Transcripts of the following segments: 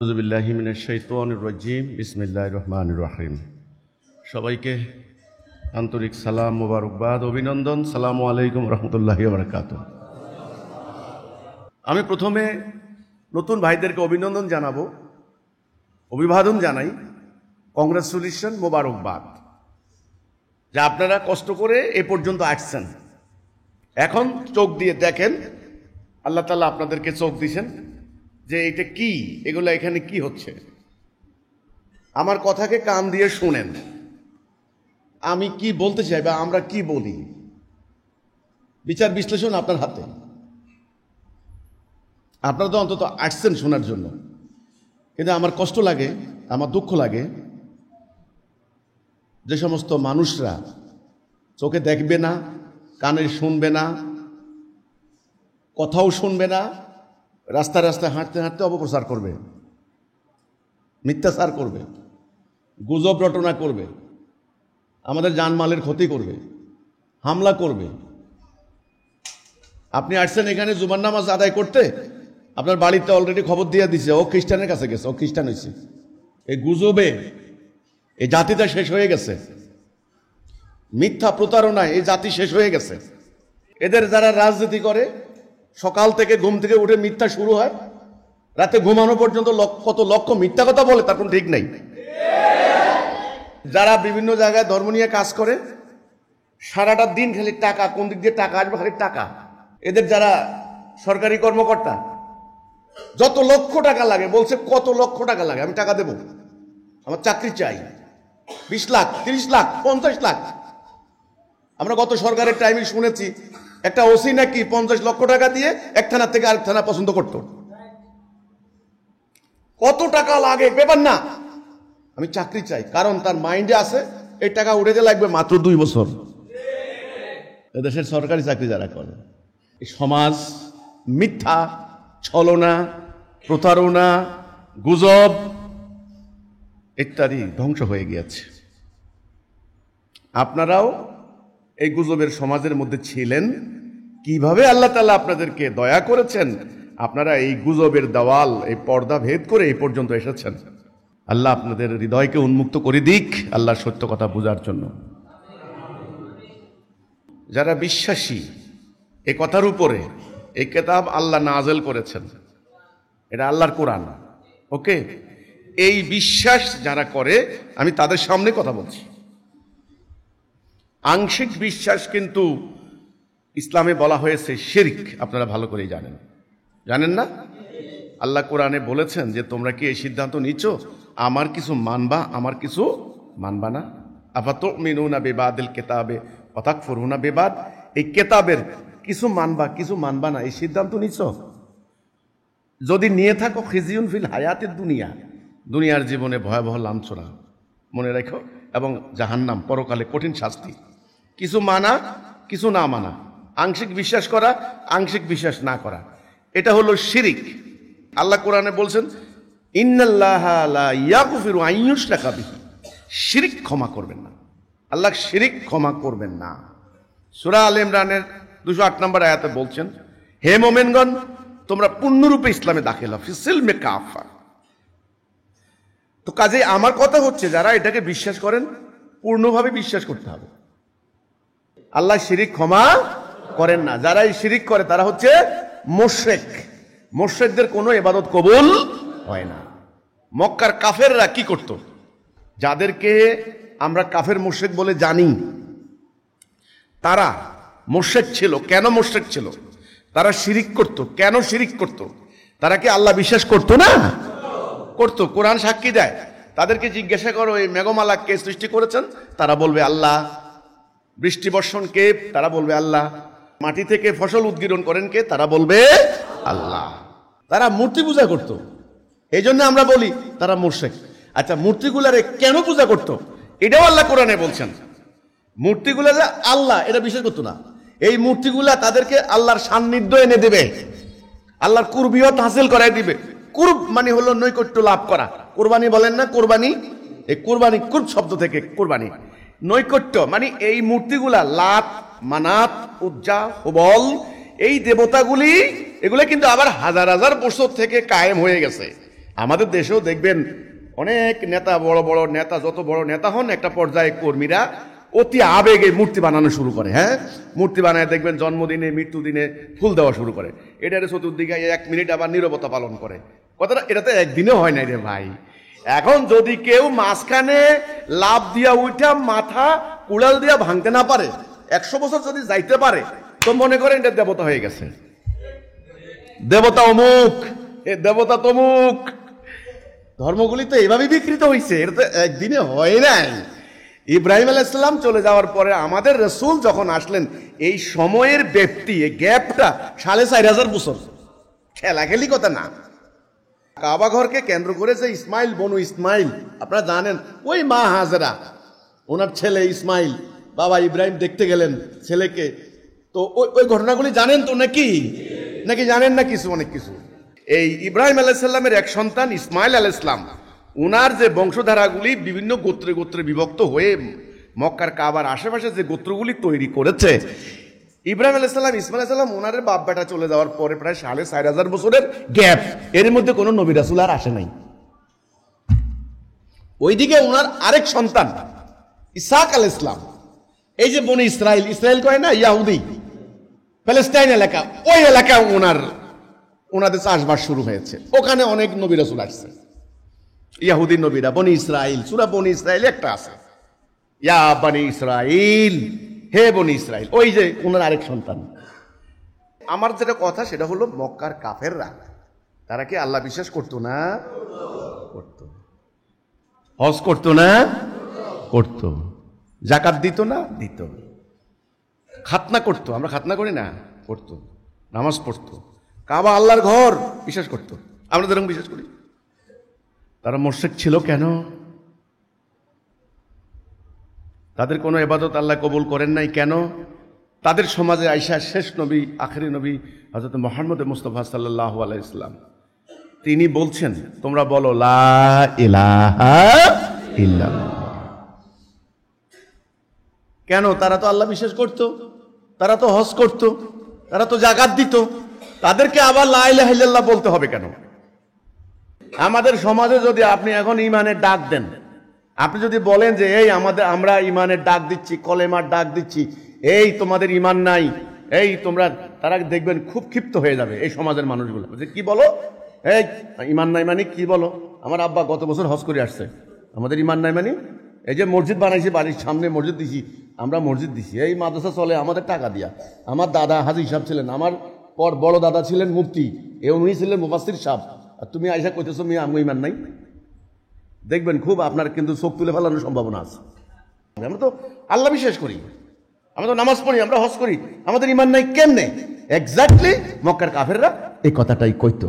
আউযুবিল্লাহি মিনাশ শাইতানির রাজিম বিসমিল্লাহির রহমানির রহিম। সবাইকে আন্তরিক সালাম, মোবারকবাদ, অভিনন্দন। সালামু আলাইকুম রহমতুল্লাহি ওয়া বারাকাতুহু। আমি প্রথমে নতুন ভাইদেরকে অভিনন্দন জানাবো, অভিবাদন জানাই, কংগ্রেচুলেশন, মোবারকবাদ, যে আপনারা কষ্ট করে এ পর্যন্ত আসছেন। এখন চোখ দিয়ে দেখেন, আল্লাহ তাআলা আপনাদেরকে চোখ দিয়েছেন যে এটা কি, এগুলো এখানে কি হচ্ছে। আমার কথাকে কান দিয়ে শুনেন, আমি কি বলতে চাই বা আমরা কি বলি, বিচার বিশ্লেষণ আপনার হাতে। আপনারা তো অন্তত আসছেন শোনার জন্য, কিন্তু আমার কষ্ট লাগে, আমার দুঃখ লাগে যে সমস্ত মানুষরা চোখে দেখবে না, কানে শুনবে না, কথাও শুনবে না, রাস্তায় রাস্তায় হাঁটতে হাঁটতে অপপ্রচার করবে, মিথ্যাচার করবে, গুজব রটনা করবে, আমাদের জানমালের ক্ষতি করবে, হামলা করবে। আপনি আসছেন এখানে জুমার নামাজ আদায় করতে, আপনার বাড়িতে অলরেডি খবর দিয়ে দিছে ও খ্রিস্টানের কাছে গেছে, ও খ্রিস্টান হয়েছে। এই গুজবে এই জাতিটা শেষ হয়ে গেছে, মিথ্যা প্রতারণায় এই জাতি শেষ হয়ে গেছে। এদের যারা রাজনীতি করে, সকাল থেকে ঘুম থেকে উঠে মিথ্যা শুরু হয়, রাতে ঘুমানো পর্যন্ত কত লক্ষ মিথ্যা কথা বলে, তার কোনো ঠিক নাই। যারা বিভিন্ন জায়গায় ধর্ম নিয়ে কাজ করে, সারাটা দিন খালি টাকা, কোন দিক দিয়ে টাকা আসবে, খালি টাকা। এদের যারা সরকারি কর্মকর্তা, যত লক্ষ টাকা লাগে, বলছে কত লক্ষ টাকা লাগে, আমি টাকা দেব, আমার চাকরি চাই, 20 লাখ, 30 লাখ, 50 লাখ। আমরা গত সরকারের টাইমে শুনেছি একটা ওসি নাকি 50 লক্ষ টাকা দিয়ে এক থানা থেকে আরেক থানা পছন্দ করত। কত টাকা লাগে ব্যাপার না, আমি চাকরি চাই, কারণ তার মাইন্ডে আছে এই টাকা উঠেতে লাগবে মাত্র 2 বছর। এদেশের সরকারি চাকরি যারা করে, এই সমাজ মিথ্যা, ছলনা, প্রতারণা, গুজব ইত্যাদি ধ্বংস হয়ে গিয়েছে। আপনারাও এই গুজবের সমাজের মধ্যে ছিলেন। কিভাবে আল্লাহ তাআলা আপনাদেরকে দয়া করেছেন, আপনারা এই গুজবের দেওয়াল, এই পর্দা ভেদ করে এই পর্যন্ত এসেছেন। আল্লাহ আপনাদের হৃদয়কে উন্মুক্ত করে দিক আল্লাহর সত্য কথা বোঝার জন্য। যারা বিশ্বাসী, এই কথার উপরে এই কিতাব আল্লাহ নাযিল করেছেন, এটা আল্লাহর কোরআন, ওকে, এই বিশ্বাস যারা করে, আমি তাদের সামনে কথা বলছি। আংশিক বিশ্বাস কিন্তু ইসলামে বলা হয়েছে শিরক, আপনারা ভালো করেই জানেন, জানেন না? আল্লাহ কোরআনে বলেছেন যে তোমরা কি এই সিদ্ধান্ত নিচ্ছ আমার কিছু মানবা, আমার কিছু মানবা না। আফাতুমিনুনা বিবাদিল কিতাবে ওয়া তাকফুরুনা বিবাদ, এই কিতাবের কিছু মানবা, কিছু মানবা না, এই সিদ্ধান্ত নিচ্ছ। যদি নিয়ে থাকো, খিজিউন ফিল হায়াতিদ দুনিয়া, দুনিয়ার জীবনে ভয়াবহ লাঞ্ছনা মনে রাখো, এবং জাহান্নাম, পরকালে কঠিন শাস্তি। কিছু মানা, কিছু না মানা, আংশিক বিশ্বাস করা, আংশিক বিশ্বাস না করা, এটা হলো শিরিক। আল্লাহ কোরআনে বলছেন ইন্নাল্লাহা লা ইয়াগফিরু আন ইউশরাকা বিহি, শিরিক ক্ষমা করবেন না, আল্লাহ শিরিক ক্ষমা করবেন না। সূরা আলে ইমরানের 208 নম্বর আয়াতে বলছেন, হে মুমিনগণ, তোমরা পূর্ণরূপে ইসলামে দাখিল হও, ফিসিলমে কাফা। তো কাজে আমার কথা হচ্ছে, যারা এটাকে বিশ্বাস করেন, পূর্ণভাবে বিশ্বাস করতে হবে। আল্লাহ শিরিক ক্ষমা করেন না। যারা এই শিরিক করে তারা হচ্ছে মুশরিক। মুশরিকদের কোনো ইবাদত কবুল হয় না। মক্কার কাফেররা কি করত? যাদেরকে আমরা কাফের মুশরিক বলে জানি, তারা মুশরিক ছিল। কেন মুশরিক ছিল? তারা শিরিক করত। কেন শিরিক করত? তারা কি আল্লাহ বিশ্বাস করতো না? করতো। কোরআন সাক্ষী দেয়। তাদেরকে জিজ্ঞাসা করো এই মেঘমালা কে সৃষ্টি করেছেন, তারা বলবে আল্লাহ। বৃষ্টি বর্ষণ কে? তারা বলবে আল্লাহ। মাটি থেকে ফসল উৎগীরণ করেন কে? তারা বলবে আল্লাহ। তারা মূর্তি পূজা করত। এই জন্য আমরা বলি তারা মুশরিক। আচ্ছা, মূর্তিগুলারে কেন পূজা করত? এটাও আল্লাহ কোরআনে বলছেন। মূর্তিগুলা যে আল্লাহ, এটা বিশ্বাস করতো না। এই মূর্তিগুলা তাদেরকে আল্লাহর সান্নিধ্য এনে দেবে, আল্লাহর কুরবিয়ত হাসিল করাই দিবে। কুরব মানে হলো নৈকট্য লাভ করা। কোরবানি বলেন না, কোরবানি, এই কোরবানি কুরব শব্দ থেকে কোরবানি, নৈকট্য মানে এই মূর্তিগুলা লাত, মানাত, উজ্জা, হুবল, এই দেবতাগুলি, এগুলো কিন্তু আবার হাজার হাজার বছর থেকে কায়েম হয়ে গেছে। আমাদের দেশেও দেখবেন অনেক নেতা, বড় বড় নেতা, যত বড় নেতা হন, একটা পর্যায়ে কর্মীরা অতি আবেগে মূর্তি বানানো শুরু করে। হ্যাঁ, মূর্তি বানায় দেখবেন জন্মদিনে, মৃত্যুদিনে ফুল দেওয়া শুরু করে। এটারে চতুর্দিকে 1 মিনিট আবার নীরবতা পালন করে। কথাটা এটা তো একদিনে হয় নাই রে ভাই। এখন যদি কেউ মাঝখানে লাভ দিয়া উঠা মাথা কুড়াল দিয়া ভাঙতে না পারে, 100 বছর যদি যাইতে পারে, তো মনে করেন এটা দেবতা হয়ে গেছে। দেবতা অমুক, এ দেবতা তমুক। ধর্মগুলি তো এইভাবে বিকৃত হয়েছে, এটা তো একদিনে হয় নাই। ইব্রাহিম আলাইহিস সালাম চলে যাওয়ার পরে আমাদের রাসূল যখন আসলেন, এই সময়ের ব্যক্তি, এই গ্যাপটা 4500 বছর, খেলাখেলি কথা না। কাবা ঘরকে কেন্দ্র করে যে ইসমাইল, বনু ইসমাইল, আপনারা জানেন, ওই মা হাজেরা, ওনার ছেলে ইসমাইল, বাবা ইব্রাহিম দেখতে গেলেন ছেলেকে, তো ওই ঘটনাগুলি জানেন তো নাকি নাকি জানেন না কিছু, অনেক কিছু। এই ইব্রাহিম আলাইহিস সালামের এক সন্তান ইসমাইল আলাইহিস সালাম, উনার যে বংশধারাগুলি বিভিন্ন গোত্রে গোত্রে বিভক্ত হয়ে মক্কার কাবার আশেপাশে যে গোত্রগুলি তৈরি করেছে, ইব্রাহিম আলাইহিস সালাম, ইসমাইল আলাইহিস সালাম, ওনার বাপ বেটা চলে যাওয়ার পরে প্রায় 4500 বছরের গ্যাপ, এর মধ্যে কোনো নবী রাসূল আর আসে নাই। ওইদিকে ওনার আরেক সন্তান ইসহাক আলাইহিস সালাম, এই যে বনি ইসরাইল, ইসরাইল কয় না, ইয়াহুদি, প্যালেস্টাইন এলাকা, ওই এলাকায় ওনাদের চাষবাস শুরু হয়েছে। ওখানে অনেক নবী রাসূল আসছে, ইয়াহুদি নবীরা, বনি ইসরাইল, সূরা বনি ইসরাইল একটা আছে, ইয়া বনি ইসরাইল, হে বনি ইসরাইল, ওই যে ওনার আরেক সন্তান। আমার যেটা কথা সেটা হলো, মক্কার কাফেররা তারা কি আল্লাহ বিশ্বাস করতো না? করতো। হজ করতো না? করতো। যাকাত দিত না? দিত। খাতনা করতো, আমরা খাতনা করি না, করতো। নামাজ পড়তো, কাবা আল্লাহর ঘর বিশ্বাস করতো, আমরা যেরকম বিশ্বাস করি। তারা মুশরিক ছিল কেন? তাদের কোনো ইবাদত আল্লাহ কবুল করেন নাই কেন? তাদের সমাজে আইসা শেষ নবী, আখেরি নবী হযরত মুহাম্মদ মুস্তাফা সাল্লাল্লাহু আলাইহি ওয়াসাল্লাম, তিনি বলছেন, তোমরা বলো লা ইলাহা ইল্লাল্লাহ। কেন? তারা তো আল্লাহ বিশ্বাস করত, তারা তো হজ করত, তারা তো যাকাত দিত, তাদেরকে আবার লা ইলাহা ইল্লাল্লাহ বলতে হবে কেন? আমাদের সমাজে যদি আপনি এখন ইমানের ডাক দেন, আপনি যদি বলেন যে এই আমরা ইমানের ডাক দিচ্ছি, কলেমার ডাক দিচ্ছি, এই তোমাদের ইমান নাই, এই তোমরা, তারা দেখবেন খুব ক্ষিপ্ত হয়ে যাবে এই সমাজের মানুষগুলো, যে কি বলো, এই ইমান নাই মানে কি বলো? আমার আব্বা গত বছর হজ করে আসছে, আমাদের ইমান নাই মানে? এই যে মসজিদ বানাইছি, বাড়ির সামনে মসজিদ দিছি, আমরা মসজিদ দিছি, এই মাদ্রাসা চলে আমাদের টাকা দিয়া, আমার দাদা হাজী সাহেব ছিলেন, আমার পর বড় দাদা ছিলেন মুফতি, উনি ছিলেন মুফাসসির সাহেব, আর তুমি আইসা কইতেছো আমি ইমান নাই? দেখবেন খুব আপনার কিন্তু চোখ তুলে ফেলানোর সম্ভাবনা আছে। আমরা তো আল্লাহ বিশ্বাস করি, আমরা তো নামাজ পড়ি, আমরা হজ করি, আমাদের ইমান নাই কেমনে? এক্স্যাক্টলি মক্কার কাফেররা এই কথাটাই কইতো।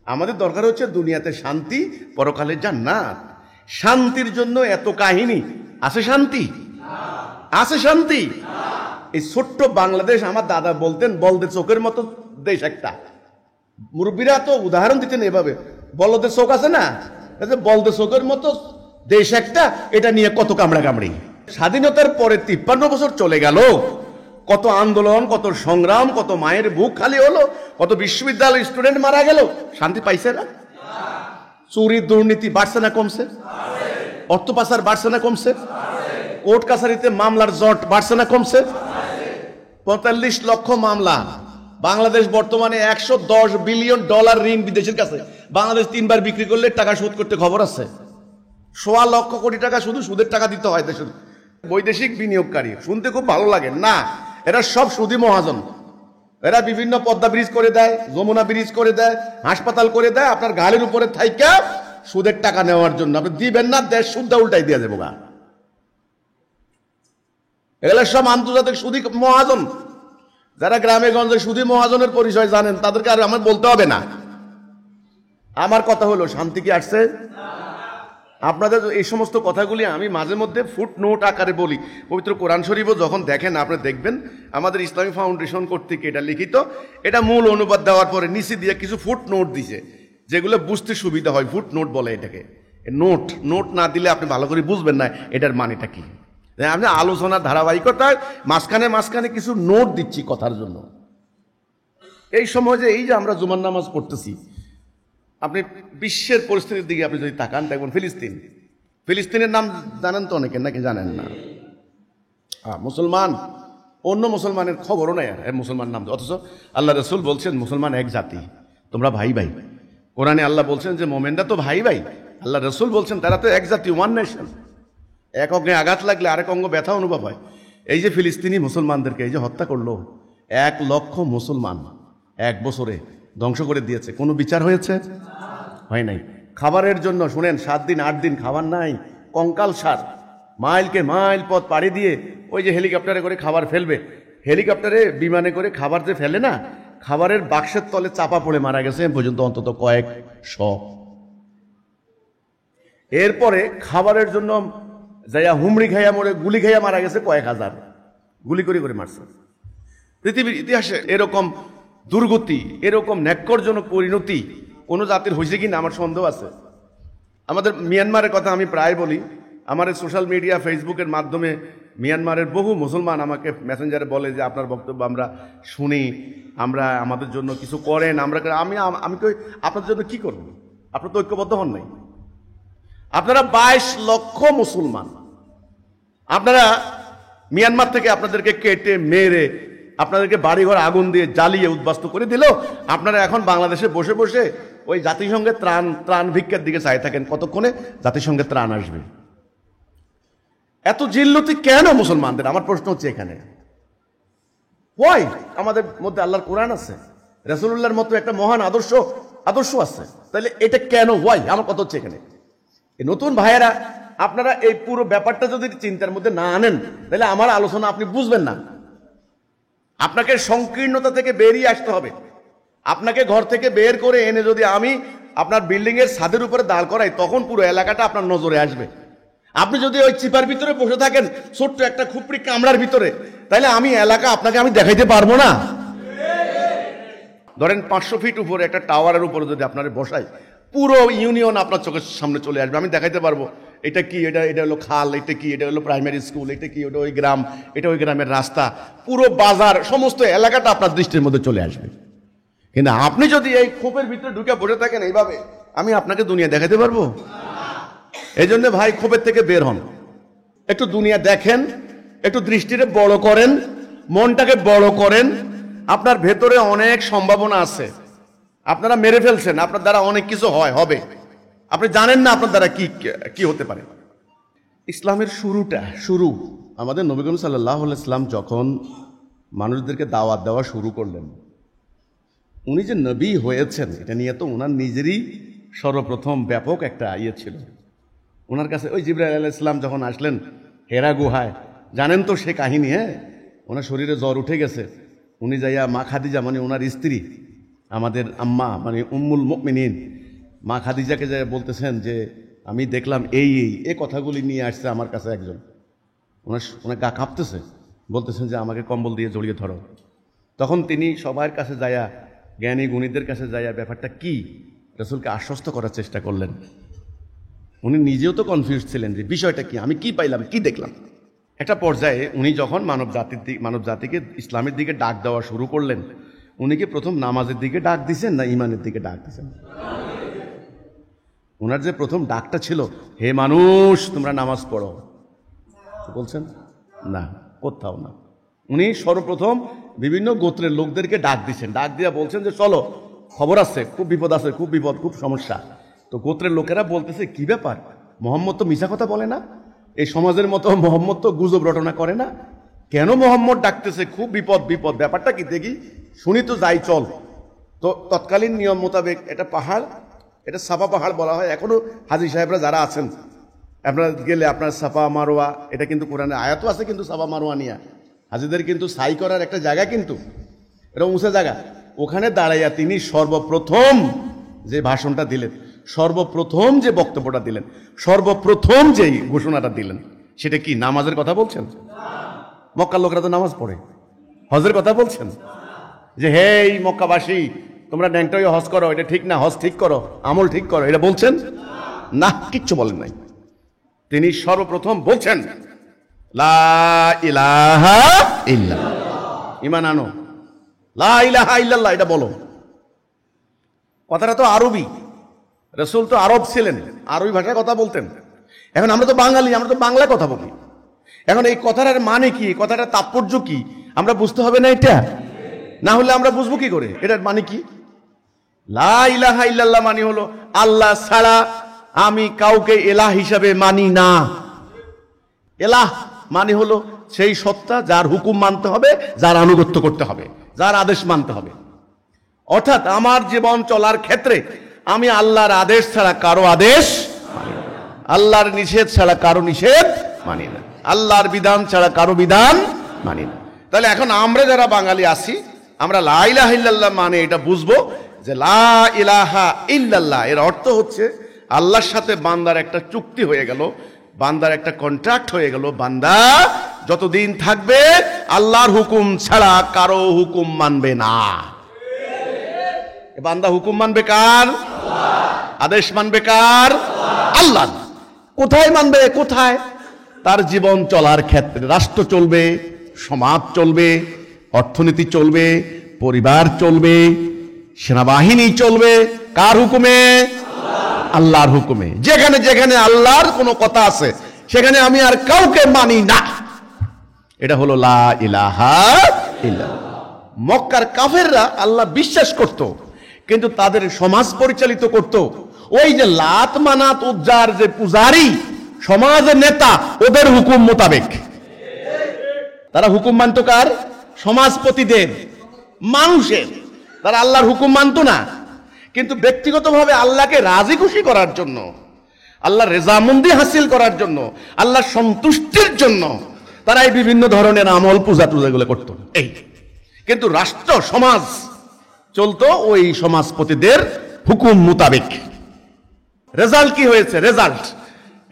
আমাদের দরকার হচ্ছে দুনিয়াতে শান্তি, পরকালে জান্নাত। শান্তির জন্য এত কাহিনী, আছে শান্তি? আছে শান্তি? এই ছোট্ট বাংলাদেশ, আমার দাদা বলতেন, বলদে চোখের মতো দেশ একটা। মুরব্বীরা তো উদাহরণ দিতেন এভাবে, বলদের চোখ আছে না, বলদের চোখের মতো দেশ একটা, এটা নিয়ে কত কামড়া কামড়ি। স্বাধীনতার পরে 53 বছর চলে গেল, কত আন্দোলন, কত সংগ্রাম, কত মায়ের বুক খালি হলো, কত বিশ্ববিদ্যালয় স্টুডেন্ট মারা গেল, শান্তি পাইছে না? চুরি দুর্নীতি বাড়ছে না কমছে? অর্থ পাচার বাড়ছে না কমছে? কোর্ট কাছারিতে মামলার জট বাড়ছে না কমছে? 45 লক্ষ মামলা। বাংলাদেশ বর্তমানে $110 বিলিয়ন ঋণ বিদেশের কাছে। বাংলাদেশ 3 বার বিক্রি করলে টাকা শোধ করতে খবর আছে। 1.25 লক্ষ কোটি টাকা শুধু সুদের টাকা দিতে হয় দেশের বৈদেশিক বিনিয়োগকারী। শুনতে খুব ভালো লাগে না, এরা সব সুদী মহাজন। এরা বিভিন্ন পদ্মা ব্রিজ করে দেয়, যমুনা ব্রিজ করে দেয়, হাসপাতাল করে দেয়, আপনার গালের উপরে থাইকা সুদের টাকা নেওয়ার জন্য। আপনি দিবেন না, দেশ সুদটা উল্টাই দিয়ে যাবো গা। এগুলো সব আন্তর্জাতিক সুদী মহাজন। যারা গ্রামে গঞ্জে সুদী মহাজনের পরিচয় জানেন, তাদেরকে আর আমার বলতে হবে না। আমার কথা হলো, শান্তি কি আসছে? আপনাদের এই সমস্ত কথাগুলি আমি মাঝে মধ্যে ফুট নোট আকারে বলি। পবিত্র কোরআন শরীফও যখন দেখেন, আপনি দেখবেন আমাদের ইসলামী ফাউন্ডেশন কর্তৃক এটা লিখিত। এটা মূল অনুবাদ দেওয়ার পরে নিচে দিয়ে কিছু ফুট নোট দিছে, যেগুলো বুঝতে সুবিধা হয়। ফুট নোট বলে এটাকে। নোট নোট না দিলে আপনি ভালো করে বুঝবেন না এটার মানেটা কি। আমি আলোচনার ধারাবাহিকতায় মাঝখানে মাঝখানে কিছু নোট দিচ্ছি কথার জন্য। এই সময় যে এই যে আমরা জুমার নামাজ পড়তেছি, আপনি বিশ্বের পরিস্থিতির দিকে আপনি যদি তাকান দেখবেন ফিলিস্তিনের নাম জানেন তো অনেকে, নাকি জানেন না? মুসলমান, অন্য মুসলমানের খবরও নাই আর মুসলমান নাম, অথচ আল্লাহ রসুল বলছেন মুসলমান এক জাতি, তোমরা ভাই ভাই। কোরআনে আল্লাহ বলছেন যে মোমেনরা তো ভাই ভাই, আল্লাহ রসুল বলছেন তারা তো এক জাতি, ওয়ান নেশন। এক অঙ্গে আঘাত লাগলে আরেক অঙ্গ ব্যথা অনুভব হয়। এই যে ফিলিস্তিনি মুসলমানদেরকে এই যে হত্যা করলো, 1 লক্ষ মুসলমান 1 বছরে ধ্বংস করে দিয়েছে, কোনো বিচার হয়েছে? হয় নাই। খাবারের জন্য শুনেন 7 দিন 8 দিন খাবার নাই, কঙ্কাল সার, মাইলকে মাইল পথ পাড়ি দিয়ে ওই যে হেলিকপ্টারে করে খাবার ফেলবে, হেলিকপ্টারে বিমানে করে খাবার যে ফেলে না, খাবারের বাক্সের তলে চাপা পড়ে মারা গেছে পর্যন্ত অন্তত কয়েকশ। এরপরে খাবারের জন্য যাইয়া হুমড়ি খাইয়া মরে গুলি খাইয়া মারা গেছে কয়েক হাজার, গুলি করে করে মারছে। পৃথিবীর ইতিহাসে এরকম দুর্গতি, এরকম ন্যাক্করজনক পরিণতি কোনো জাতির হয়েছে কিনা আমার সন্দেহ আছে। আমাদের মিয়ানমারের কথা আমি প্রায় বলি, আমার সোশ্যাল মিডিয়া ফেসবুকের মাধ্যমে মিয়ানমারের বহু মুসলমান আমাকে মেসেঞ্জারে বলে যে আপনার বক্তব্য আমরা শুনি, আমরা আমাদের জন্য কিছু করেন। আমি কই আপনাদের জন্য কি করব? আপনারা তো ঐক্যবদ্ধ হন নাই। আপনারা 22 লক্ষ মুসলমান, আপনারা মিয়ানমার থেকে আপনাদেরকে কেটে মেরে আপনাদেরকে বাড়িঘর আগুন দিয়ে জ্বালিয়ে উদ্বাস্তু করে দিল। আপনারা এখন বাংলাদেশে বসে বসে ওই জাতিসংঘের ত্রাণ ভিক্ষার দিকে চাই থাকেন, কতক্ষণে জাতিসংঘের ত্রাণ আসবে। এত জিল্লতি কেন মুসলমানদের? আমার প্রশ্ন হচ্ছে এখানে ওয়াই? আমাদের মধ্যে আল্লাহর কোরআন আছে, রাসূলুল্লাহর মতো একটা মহান আদর্শ আছে, তাহলে এটা কেন ওয়াই? আমার কথা হচ্ছে এখানে এই নতুন ভাইয়েরা, আপনারা এই পুরো ব্যাপারটা যদি চিন্তার মধ্যে না আনেন তাহলে আমার আলোচনা আপনি বুঝবেন না। আপনাকে সংকীর্ণতা থেকে বেরিয়ে আসতে হবে। আপনাকে ঘর থেকে বের করে এনে যদি আমি আপনার বিল্ডিং এর ছাদের উপরে দাঁড় করাই, তখন পুরো এলাকাটা আপনার নজরে আসবে। আপনি যদি ওই চিপার ভিতরে বসে থাকেন, ছোট্ট একটা খুপড়ি কামড়ার ভিতরে, তাহলে আমি এলাকা আপনাকে আমি দেখাইতে পারবো না। ধরেন 500 ফিট উপরে একটা টাওয়ারের উপরে যদি আপনারা বসাই, পুরো ইউনিয়ন আপনার চোখের সামনে চলে আসবে। আমি দেখাইতে পারবো এটা কি, এটা হলো খাল, এটা কি, এটা হলো প্রাইমারি স্কুল, এটা কি, ওটা ওই গ্রাম, এটা ওই গ্রামের রাস্তা, পুরো বাজার, সমস্ত এলাকাটা আপনার দৃষ্টির মধ্যে চলে আসবে। কিন্তু আপনি যদি এই খোপের ভিতরে ঢুকে বসে থাকেন এইভাবে, আমি আপনাকে দুনিয়া দেখাতে পারবো? এই জন্য ভাই খোপের থেকে বের হন, একটু দুনিয়া দেখেন, একটু দৃষ্টিতে বড় করেন, মনটাকে বড় করেন। আপনার ভেতরে অনেক সম্ভাবনা আছে, আপনারা মেরে ফেলছেন, আপনার দ্বারা অনেক কিছু হবে, আপনি জানেন না আপনার দ্বারা কি হতে পারে। ইসলামের শুরু আমাদের নবী করিম সাল্লাল্লাহু আলাইহি ওয়াসাল্লাম যখন মানুষদেরকে দাওয়াত দেওয়া শুরু করলেন, উনি যে নবী হয়েছেন এটা নিয়ে তো ওনার নিজেরই সর্বপ্রথম ব্যাপক একটা ইয়ে ছিল। ওনার কাছে ওই জিবরাইল আলাইহিস সালাম যখন আসলেন হেরা গুহায়, জানেন তো সে কাহিনী, ওনার শরীরে জ্বর উঠে গেছে, উনি যাইয়া মা খাদিজা মানে ওনার স্ত্রী, আমাদের আম্মা মানে উম্মুল মুমিনিন মা খাদিজাকে যাই বলতেছেন যে আমি দেখলাম এই কথাগুলি নিয়ে আসছে আমার কাছে একজন, ওনার গা কাঁপতেছে, বলতেছেন যে আমাকে কম্বল দিয়ে জড়িয়ে ধরো। তখন তিনি সবার কাছে যাইয়া, জ্ঞানী গুণীদের কাছে যাইয়া ব্যাপারটা কি রাসূলকে আশ্বস্ত করার চেষ্টা করলেন। উনি নিজেও তো কনফিউজ ছিলেন যে বিষয়টা কি, আমি কি পাইলাম, কি দেখলাম। একটা পর্যায়ে উনি যখন মানব জাতিকে ইসলামের দিকে ডাক দেওয়া শুরু করলেন, উনি কি প্রথম নামাজের দিকে ডাক দিছেন না ইমানের দিকে ডাক দিছেন? ওনার যে প্রথম ডাকটা ছিল, হে মানুষ তোমরা নামাজ পড়ো, বলছেন না, কোথাও না। উনি সর্বপ্রথম বিভিন্ন গোত্রের লোকদেরকে ডাক দিচ্ছেন, ডাক দিয়া বলছেন যে চলো, খবর আছে, খুব বিপদ আছে, খুব বিপদ, খুব সমস্যা। তো গোত্রের লোকেরা বলতেছে কি ব্যাপার, মোহাম্মদ তো মিছা কথা বলে না, এই সমাজের মতো মোহাম্মদ তো গুজব রটনা করে না, কেন মোহাম্মদ ডাকতেছে, খুব বিপদ, ব্যাপারটা কি দেখি, শুনি তো যাই চল। তো তৎকালীন নিয়ম মোতাবেক এটা পাহাড়, এটা সাফা পাহাড় বলা হয়। এখনো হাজী সাহেবরা যারা আছেন, আপনারা গেলে আপনার সাফা মারোয়া, এটা কিন্তু কোরআনে আয়াতও আছে, কিন্তু সাফা মারোয়া নিয়া হাজীদের কিন্তু সাই করার একটা জায়গা, কিন্তু এটা উঁচা জায়গা। ওখানে দাঁড়াইয়া তিনি সর্বপ্রথম যে ভাষণটা দিলেন, সর্বপ্রথম যে বক্তব্যটা দিলেন, সর্বপ্রথম যে ঘোষণাটা দিলেন, সেটা কি নামাজের কথা বলছেন? মক্কার লোকরা তো নামাজ পড়ে। হজের কথা বলছেন যে হে মক্কাবাসী তোমরা ন্যাংটাই হজ করো, এটা ঠিক না, হজ ঠিক করো, আমল ঠিক করো, এটা বলছেন না? কিচ্ছু বলেন নাই। তিনি সর্বপ্রথম বলছেন লা ইলাহা ইল্লাল্লাহ, ঈমান আনো, লা ইলাহা ইল্লাল্লাহ এটা বলো। কথাটা তো আরবি, রাসূল তো আরব ছিলেন, আরবি ভাষায় কথা বলতেন। এখন আমরা তো বাঙালি, আমরা তো বাংলায় কথা বলি। এখন এই কথাটার মানে কি, কথাটার তাৎপর্য কি আমরা বুঝতে হবে না। এটা না হলে আমরা বুঝবো কি করে এটার মানে কি? লা ইলাহা ইল্লাল্লাহ মানে হলো আল্লাহ ছাড়া আমি কাউকে এলাহ হিসাবে মানি না। এলাহ মানে হলো সেই সত্তা যার হুকুম মানতে হবে, যার আনুগত্য করতে হবে, যার আদেশ মানতে হবে। অর্থাৎ আমার জীবন চলার ক্ষেত্রে আমি আল্লাহর আদেশ ছাড়া কারো আদেশ মানি না, আল্লাহর নিষেধ ছাড়া কারো নিষেধ মানি না, আল্লাহর বিধান ছাড়া কারো বিধান মানি না। তাহলে এখন আমরা যারা বাঙালি আছি, আমরা লা ইলাহা ইল্লাল্লাহ মানে এটা বুঝবো যে লা ইলাহা ইল্লাল্লাহ এর অর্থ হচ্ছে আল্লাহর সাথে বান্দার একটা চুক্তি হয়ে গেল, বান্দার একটা কন্ট্রাক্ট হয়ে গেল। বান্দা যতদিন থাকবে আল্লাহর হুকুম ছাড়া কারো হুকুম মানবে না। বান্দা হুকুম মানবে কার? আদেশ মানবে কার? আল্লাহ। কোথায় মানবে? কোথায়? তার জীবন চলার ক্ষেত্রে। রাষ্ট্র চলবে, সমাজ চলবে, অর্থনীতি চলবে, পরিবার চলবে, সেনাবাহিনী চলবে কার হুকুমে? আল্লাহর হুকুমে। যেখানে যেখানে আল্লাহর কোনো কথা আছে সেখানে আমি আর কাউকে মানি না। এটা হলো লা ইলাহা ইল্লাল্লাহ। মক্কার কাফেররা আল্লাহ বিশ্বাস করত, কিন্তু তাদের সমাজ পরিচালিত করত ওই যে লাত মানাত উজ্জার যে পূজারী, সমাজের নেতা, ওদের হুকুম মোতাবেক। তারা হুকুম মানত কার? সমাজপতিদের, মানুষের। তারা আল্লাহর হুকুম মানত না, কিন্তু ব্যক্তিগতভাবে আল্লাহকে রাজি খুশি করার জন্য, আল্লাহর রেজামন্দি হাসিল করার জন্য, আল্লাহর সন্তুষ্টির জন্য তারা এই বিভিন্ন ধরনের আমল পূজা টুজাগুলো করত। এই কিন্তু রাষ্ট্র সমাজ চলতো ওই সমাজপতিদের হুকুম মোতাবেক। রেজাল্ট কি হয়েছে?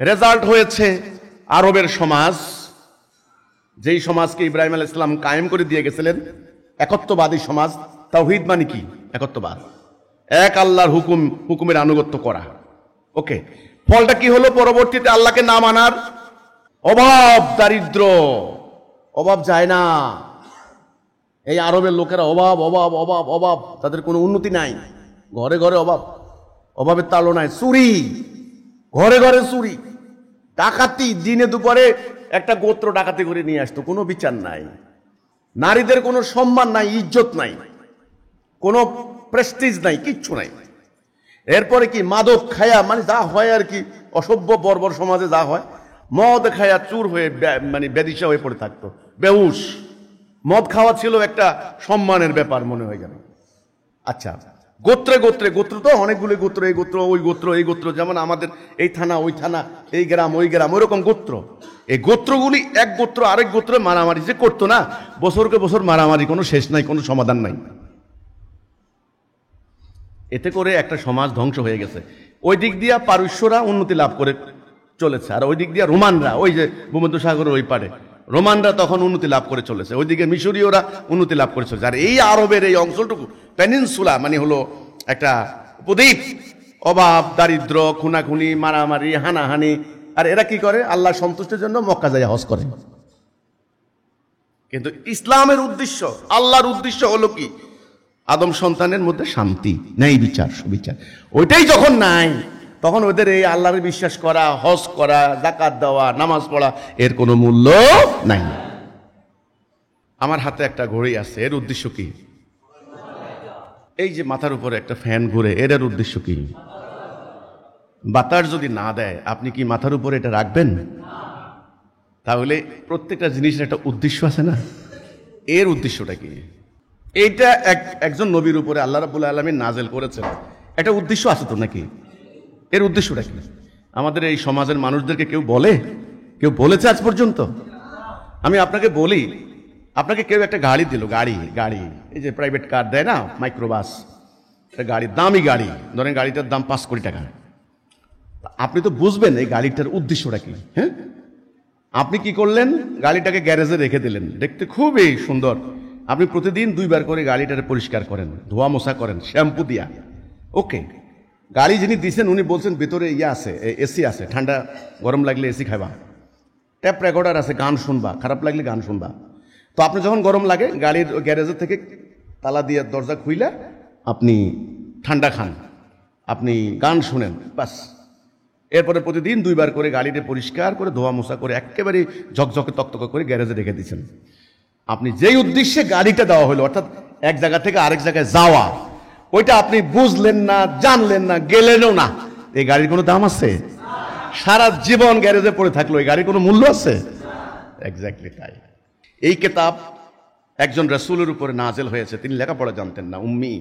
রেজাল্ট হয়েছে আরবের সমাজ, যেই সমাজকে ইব্রাহিম আলাইহিস সালাম কায়েম করে দিয়ে গেছিলেন, একত্ববাদী সমাজ। তাওহীদ মানে কি? একত্ববাদ, এক আল্লাহর হুকুমের আনুগত্য করা। ওকে, ফলটা কি হলো? পরবর্তীতে আল্লাহকে না মানার অভাব, দারিদ্র, অভাব যায় না। এই আরবের লোকেরা অভাব অভাব অভাব অভাব, তাদের কোনো উন্নতি নাই। ঘরে ঘরে অভাব, অভাবের তালো নাই। চুরি, ঘরে ঘরে চুরি, ডাকাতি, দিনে দুপুরে একটা গোত্র ডাকাতি করে নিয়ে আসতো, কোনো বিচার নাই। নারীদের কোনো সম্মান নাই, ইজ্জত নাই, কোনো প্রেস্টিজ নাই, কিচ্ছু নাই। এরপরে কি? মাদক খায়া, মানে যা হয় আর কি, অসভ্য বর্বর সমাজে যা হয়, মদ খায়া চুর হয়ে মানে বেদিশা হয়ে পড়ে থাকতো, বেহুশ। মদ খাওয়া ছিল একটা সম্মানের ব্যাপার মনে হয়ে গেল। আচ্ছা, গোত্রে গোত্রে, গোত্র তো অনেকগুলো গোত্র, এই গোত্র ওই গোত্র এই গোত্র, যেমন আমাদের এই থানা ওই থানা, এই গ্রাম ওই গ্রাম, ওইরকম গোত্র। এই গোত্রগুলি এক গোত্র আরেক গোত্র মারামারি যে করতো না, বছরকে বছর মারামারি, কোনো শেষ নাই, কোনো সমাধান নাই। এতে করে একটা সমাজ ধ্বংস হয়ে গেছে। ওই দিক দিয়া পারস্যরা উন্নতি লাভ করে চলেছে, আর ওই দিক দিয়া রোমানরা, ওই যে ভূমধ্যসাগরের ওই পারে রোমানরা তখন উন্নতি লাভ করে চলেছে, ওইদিকে মিশরীয়রা উন্নতি লাভ করে চলেছে। আর এই আরবের এই অঞ্চলটুকু পেনিনসুলা মানে হলো একটা উপদ্বীপ, অভাব, দারিদ্র, খুনাখুনি, মারামারি, হানাহানি। আর এরা কি করে? আল্লাহ সন্তুষ্টির জন্য মক্কা যায় হজ করে। কিন্তু ইসলামের উদ্দেশ্য, আল্লাহর উদ্দেশ্য হলো কি? আদম সন্তানের মধ্যে শান্তি, ন্যায় বিচার, সুবিচার। ওইটাই যখন নাই, তখন ওদের এই আল্লাহর বিশ্বাস করা, হজ করা, যাকাত দেওয়া, নামাজ পড়া, এর কোনো মূল্য নাই। আমার হাতে একটা ঘড়ি আছে, এর উদ্দেশ্য কি? এই যে মাথার উপরে একটা ফ্যান ঘুরে, এর উদ্দেশ্য কি? বাতাস যদি না দেয়, আপনি কি মাথার উপরে এটা রাখবেন? তাহলে প্রত্যেকটা জিনিসের একটা উদ্দেশ্য আছে না? এর উদ্দেশ্যটা কি? এইটা একজন নবীর উপরে আল্লাহ রাব্বুল আলামিন নাজেল করেছেন, একটা উদ্দেশ্য আছে তো নাকি? এর উদ্দেশ্যটা কি? আমাদের এই সমাজের মানুষদেরকে কেউ বলে? কেউ বলেছে আজ পর্যন্ত? আমি আপনাকে বলি, আপনাকে কেউ একটা গাড়ি দিল, গাড়ি এই যে প্রাইভেট কার দেয় না, মাইক্রোবাস, একটা গাড়ি, দামি গাড়ি, ধরেন গাড়িটার দাম 5 কোটি টাকা। আপনি তো বুঝবেন এই গাড়িটার উদ্দেশ্যটা কি। হ্যাঁ, আপনি কি করলেন? গাড়িটাকে গ্যারেজে রেখে দিলেন, দেখতে খুবই সুন্দর। আপনি প্রতিদিন 2 বার করে গাড়িটাকে পরিষ্কার করেন, ধোয়া মোছা করেন শ্যাম্পু দিয়া। ওকে, গাড়ি যিনি দিয়েছেন উনি বলছেন ভিতরে আছে, এসি আছে, ঠান্ডা গরম লাগলে এসি খাইবা, ট্যাপ রেকর্ডার আছে, গান শুনবা, খারাপ লাগলে গান শুনবা। তো আপনি যখন গরম লাগে গাড়ির গ্যারেজের থেকে তালা দিয়ে দরজা খুইলা আপনি ঠান্ডা খান, আপনি গান শুনেন, বাস। এরপরে প্রতিদিন 2 বার করে গাড়িতে পরিষ্কার করে ধোয়া মোছা করে একেবারে ঝকঝকে তকতকে করে গ্যারেজে রেখে দিচ্ছেন। আপনি যেই উদ্দেশ্যে গাড়িটা দেওয়া হলো, অর্থাৎ এক জায়গা থেকে আরেক জায়গায় যাওয়া, ওইটা আপনি বুঝলেন না, জানলেন না, গেলেনও না, এই গাড়ির কোনো দাম আছে? সারা জীবন গ্যারেজে পড়ে থাকলো, এই গাড়ির কোনো মূল্য আছে? এক্স্যাক্টলি তাই। এই কিতাব একজন রাসূলের উপরে নাজেল হয়েছে, তিনি লেখাপড়া জানতেন না, উম্মি।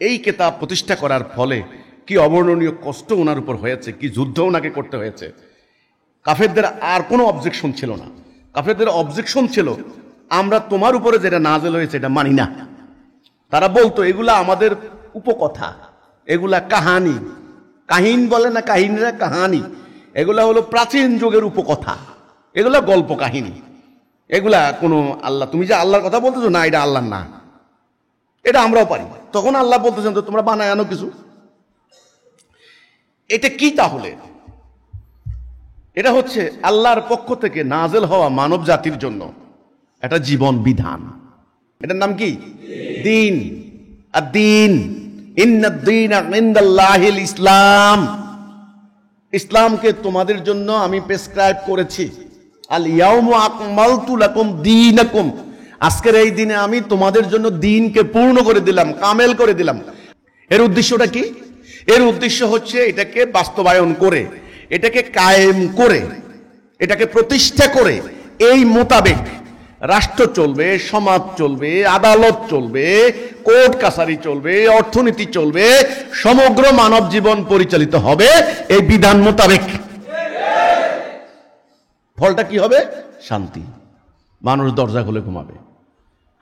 এই কিতাব প্রতিষ্ঠা করার ফলে কি অবর্ণনীয় কষ্ট ওনার উপর হয়েছে, কি যুদ্ধ ওনাকে করতে হয়েছে। কাফেরদের আর কোনো অবজেকশন ছিল না। কাফেরদের অবজেকশন ছিল, আমরা তোমার উপরে যেটা নাজেল হয়েছে এটা মানি না। তারা বলতো এগুলা আমাদের উপকথা, এগুলা কাহানি, কাহিন বলে না, কাহিনীরা কাহানি, এগুলা হলো প্রাচীন যুগের উপকথা, এগুলা গল্প কাহিনী, এগুলা কোনো আল্লাহ, তুমি যে আল্লাহর কথা বলতেছো না, এটা আল্লাহ না, এটা আমরাও পারি। তখন আল্লাহ বলতেছেন তো তোমরা বানায় আনো কিছু। এটা কি তাহলে? এটা হচ্ছে আল্লাহর পক্ষ থেকে নাজেল হওয়া মানব জাতির জন্য একটা জীবন বিধান। এটার নাম কি? দিন। আর দিন, ইন্নাদ-দীনা ইনদাল্লাহিল ইসলাম, ইসলামকে তোমাদের জন্য আমি প্রেসক্রাইব করেছি। আল ইয়াউমু আকমালতু লাকুম দীনাকুম, আজকের এই দিনে আমি তোমাদের জন্য দিনকে পূর্ণ করে দিলাম, কামেল করে দিলাম। এর উদ্দেশ্যটা কি? এর উদ্দেশ্য হচ্ছে এটাকে বাস্তবায়ন করে, এটাকে কায়েম করে, এটাকে প্রতিষ্ঠা করে এই মোতাবেক রাষ্ট্র চলবে, সমাজ চলবে, আদালত চলবে, কোর্ট কাছারি চলবে, অর্থনীতি চলবে, সমগ্র মানব জীবন পরিচালিত হবে এই বিধান মোতাবেক। ফলটা কি হবে? শান্তি। মানুষ দরজা খুলে ঘুমাবে,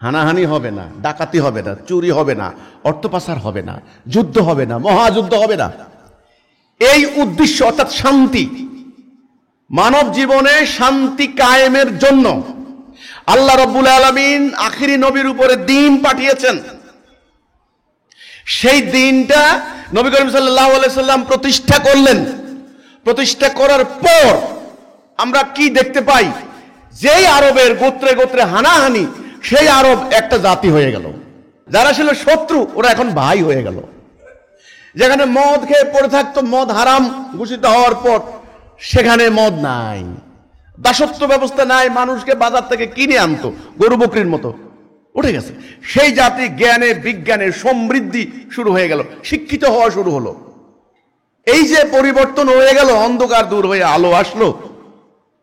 হানাহানি হবে না, ডাকাতি হবে না, চুরি হবে না, অর্থ পাচার হবে না, যুদ্ধ হবে না, মহাযুদ্ধ হবে না। এই উদ্দেশ্য অর্থাৎ শান্তি, মানব জীবনে শান্তি কায়েমের জন্য আল্লাহ রাব্বুল আলামিন আখিরি নবীর উপরে দিন পাঠিয়েছেন। সেই দিনটা নবী করিম সাল্লাল্লাহু আলাইহি সাল্লাম প্রতিষ্ঠা করলেন। প্রতিষ্ঠা করার পর আমরা কি দেখতে পাই? যেই আরবের গোত্রে গোত্রে হানাহানি, সেই আরব একটা জাতি হয়ে গেল। যারা ছিল শত্রু ওরা এখন ভাই হয়ে গেল। যেখানে মদ খেয়ে পড়ে থাকতো, মদ হারাম ঘোষিত হওয়ার পর সেখানে মদ নাই, দাসত্ব ব্যবস্থা নাই, মানুষকে বাজার থেকে কিনে আনতো গরু বকরির মতো, উঠে গেছে। সেই জাতি জ্ঞানে বিজ্ঞানে সমৃদ্ধি শুরু হয়ে গেল, শিক্ষিত হওয়া শুরু হলো। এই যে পরিবর্তন হয়ে গেল, অন্ধকার দূর হয়ে আলো আসলো।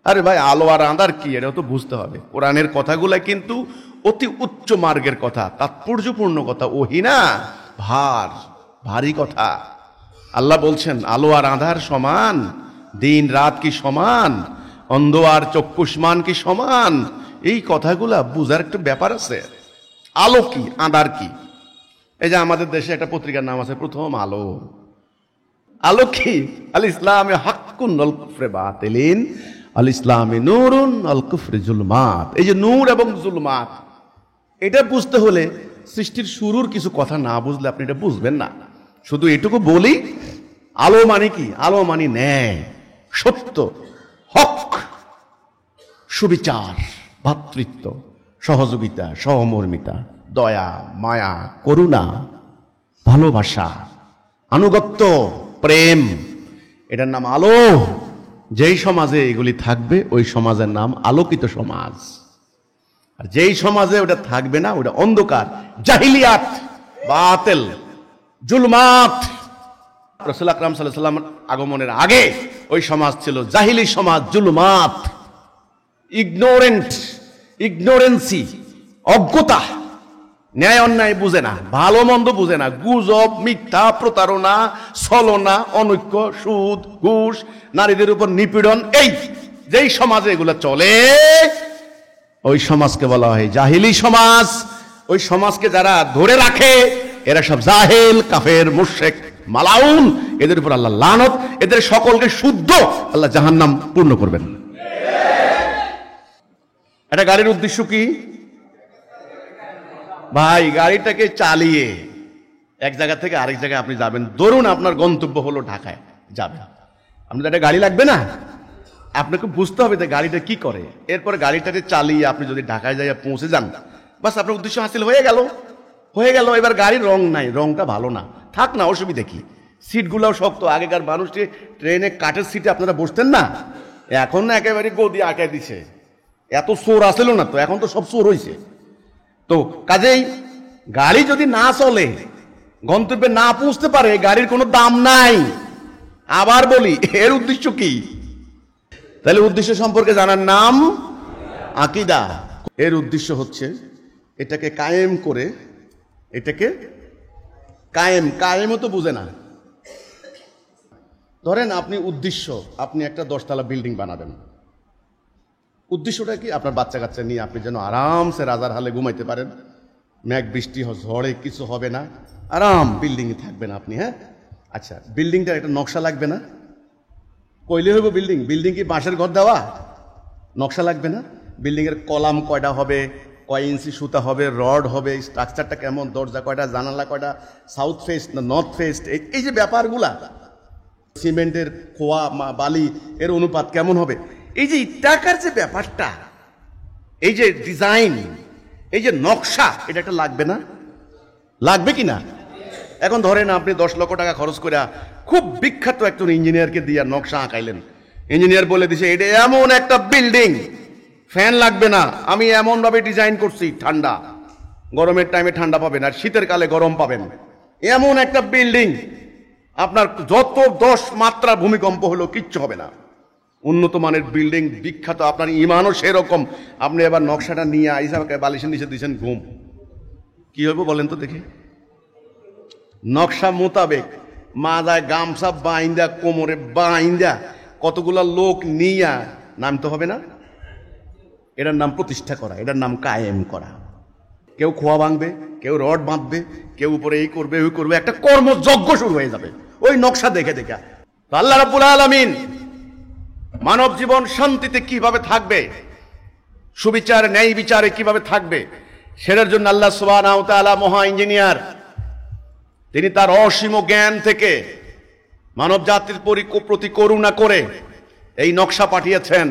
আরে ভাই, আলো আর আঁধার কি, এটা তো বুঝতে হবে। কোরআনের কথাগুলা কিন্তু অতি উচ্চ মার্গের কথা, তাৎপর্যপূর্ণ কথা, ওহী না, ভারী কথা। আল্লাহ বলছেন আলো আর আঁধার সমান, দিন রাত কি সমান, অন্ধ আর চক্ষুষ্মান কি সমান। এই কথাগুলা বুঝার একটা ব্যাপার আছে। আলো কি, আঁধার কি? এই যে আমাদের দেশে একটা পত্রিকার নাম আছে প্রথম আলো। আলো কি? আল ইসলামে হাক্কুন আল কুফরে বাতিলিন, আল ইসলামে নূরুন আল কুফরে জুলমাত। এই যে নূর এবং জুলমাত, এটা বুঝতে হলে সৃষ্টির শুরুর কিছু কথা না বুঝলে আপনি এটা বুঝবেন না। শুধু এটুকু বলি, আলো মানে কি? আলো মানে ন্যায়, সত্য, হক, সুবিচার, ভ্রাতৃত্ব, সহযোগিতা, সহমর্মিতা, দয়া, মায়া, করুণা, ভালোবাসা, আনুগত্য, প্রেম, এটার নাম আলো। যেই সমাজে এগুলি থাকবে ওই সমাজের নাম আলোকিত সমাজ। আর যেই সমাজে ওটা থাকবে না ওটা অন্ধকার, জাহিলিয়াত, বাতিল, জুলমাত। রাসূল আকরাম সাল্লাল্লাহু আলাইহি ওয়াসাল্লাম আগমনের আগে ওই সমাজ ছিল জাহিলি সমাজ, জুলমাত, ইগনোরেন্সি, অজ্ঞতা, ন্যায় অন্যায় বুঝে না, ভালো মন্দ বুঝে না, গুজব, মিথ্যা, প্রতারণা, ছলনা, অনৈক্য, সুদ, ঘুষ, নারীদের উপর নিপীড়ন, এই যেই সমাজে এগুলো চলে ওই সমাজকে বলা হয় জাহিলি সমাজ। ওই সমাজকে যারা ধরে রাখে এরা সব জাহেল, কাফের, মুশরিক, মালাউন। এদের উপর আল্লাহ লানত, এদের সকলকে শুদ্ধ আল্লাহ জাহান্নাম পূর্ণ করবেন। এটা গাড়ির উদ্দেশ্য কি ভাই? গাড়িটাকে চালিয়ে এক জায়গা থেকে আরেক জায়গায় আপনি যাবেন। ধরুন আপনার গন্তব্য হলো ঢাকায় যাবেন, আপনার একটা গাড়ি লাগবে না? আপনাকে বুঝতে হবে যে গাড়িটা কি করে। এরপরে গাড়িটাকে চালিয়ে আপনি যদি ঢাকায় যাইয়া পৌঁছে যান, বাস আপনার উদ্দেশ্য হাসিল হয়ে গেল। এবার গাড়ির রং নাই, রংটা ভালো না, থাক না, অসুবিধা কি? সিটগুলোও শক্ত। আগেকার মানুষটি ট্রেনে কাঠের সিটে আপনারা বসতেন না, এখন না একেবারে গদি আঁকায় দিছে। এত চোর আসলো না তো, এখন তো সব চোর হয়েছে। তো কাজেই গাড়ি যদি না চলে, গন্তব্যে না পৌঁছতে পারে, গাড়ির কোনো দাম নাই। আবার বলি, এর উদ্দেশ্য কি? তাহলে উদ্দেশ্য সম্পর্কে জানার নাম আকীদা। এর উদ্দেশ্য হচ্ছে এটাকে কায়েম করে, এটাকে কায়েমও তো বুঝে না। ধরেন আপনি উদ্দেশ্য, আপনি একটা 10 তলা বিল্ডিং বানাবেন। উদ্দেশ্যটা কি? আপনার বাচ্চা কাচ্চা নিয়ে আপনি যেন আরামসে রাজার হালে ঘুমাইতে পারেন, মেঘ বৃষ্টি ঝড়ে কিছু হবে না, আরাম বিল্ডিংয়ে থাকবেন আপনি। হ্যাঁ, আচ্ছা, বিল্ডিংটার একটা নকশা লাগবে না? কইলে হইব বিল্ডিং কি বাঁশের ঘর দেওয়া? নকশা লাগবে না? বিল্ডিংয়ের কলাম কয়টা হবে, কয় ইঞ্চি সুতা হবে, রড হবে, স্ট্রাকচারটা কেমন, দরজা কয়টা, জানালা কয়টা, সাউথ ফেস না নর্থ ফেস, এই যে ব্যাপারগুলা, সিমেন্টের খোয়া বালি এর অনুপাত কেমন হবে, এই যে টাকার যে ব্যাপারটা, এই যে ডিজাইন, এই যে নকশা, এটা একটা লাগবে না? লাগবে কি না? এখন ধরেন আপনি 10 লক্ষ টাকা খরচ করে খুব বিখ্যাত একজন ইঞ্জিনিয়ারকে দিয়ে নকশা আঁকাইলেন। ইঞ্জিনিয়ার বলে দিছে এটা এমন একটা বিল্ডিং, ফ্যান লাগবে না, আমি এমন ভাবে ডিজাইন করছি, ঠান্ডা, গরমের টাইমে ঠান্ডা পাবেন আর শীতের কালে গরম পাবেন, এমন একটা বিল্ডিং, আপনার যত 10 মাত্রা ভূমিকম্প হলো কিচ্ছু হবে না, উন্নত মানের বিল্ডিং, বিখ্যাত, আপনার ইমানও সেরকম। আপনি এবার নকশাটা নিয়ে আইসাকে বালিশের নিচে দিয়েছেন, ঘুম কি হইব বলেন তো দেখি? নকশা মোতাবেক মাথায় গামছা বাইন্দা, কোমরে বাইন্দা, কতগুলা লোক নিয়া নামতে হবে না? এটার নাম প্রতিষ্ঠা করা, এটার নাম কায়েম করা। কেউ খোয়া ভাঙবে, কেউ রড বাঁধবে, কেউ উপরে এই করবে ওই করবে, একটা কর্মযজ্ঞ শুরু হয়ে যাবে ওই নকশা দেখে দেখে। আল্লাহ রাব্বুল আলামিন মানব জীবন শান্তিতে কিভাবে থাকবে, সুবিচার ন্যায় বিচারে কিভাবে থাকবে, সেটার জন্য আল্লাহ সুবহানাহু ওয়া তাআলা মহা ইঞ্জিনিয়ার, তিনি তার অসীম জ্ঞান থেকে মানব জাতির প্রতি করুণা করে এই নকশা পাঠিয়েছেন।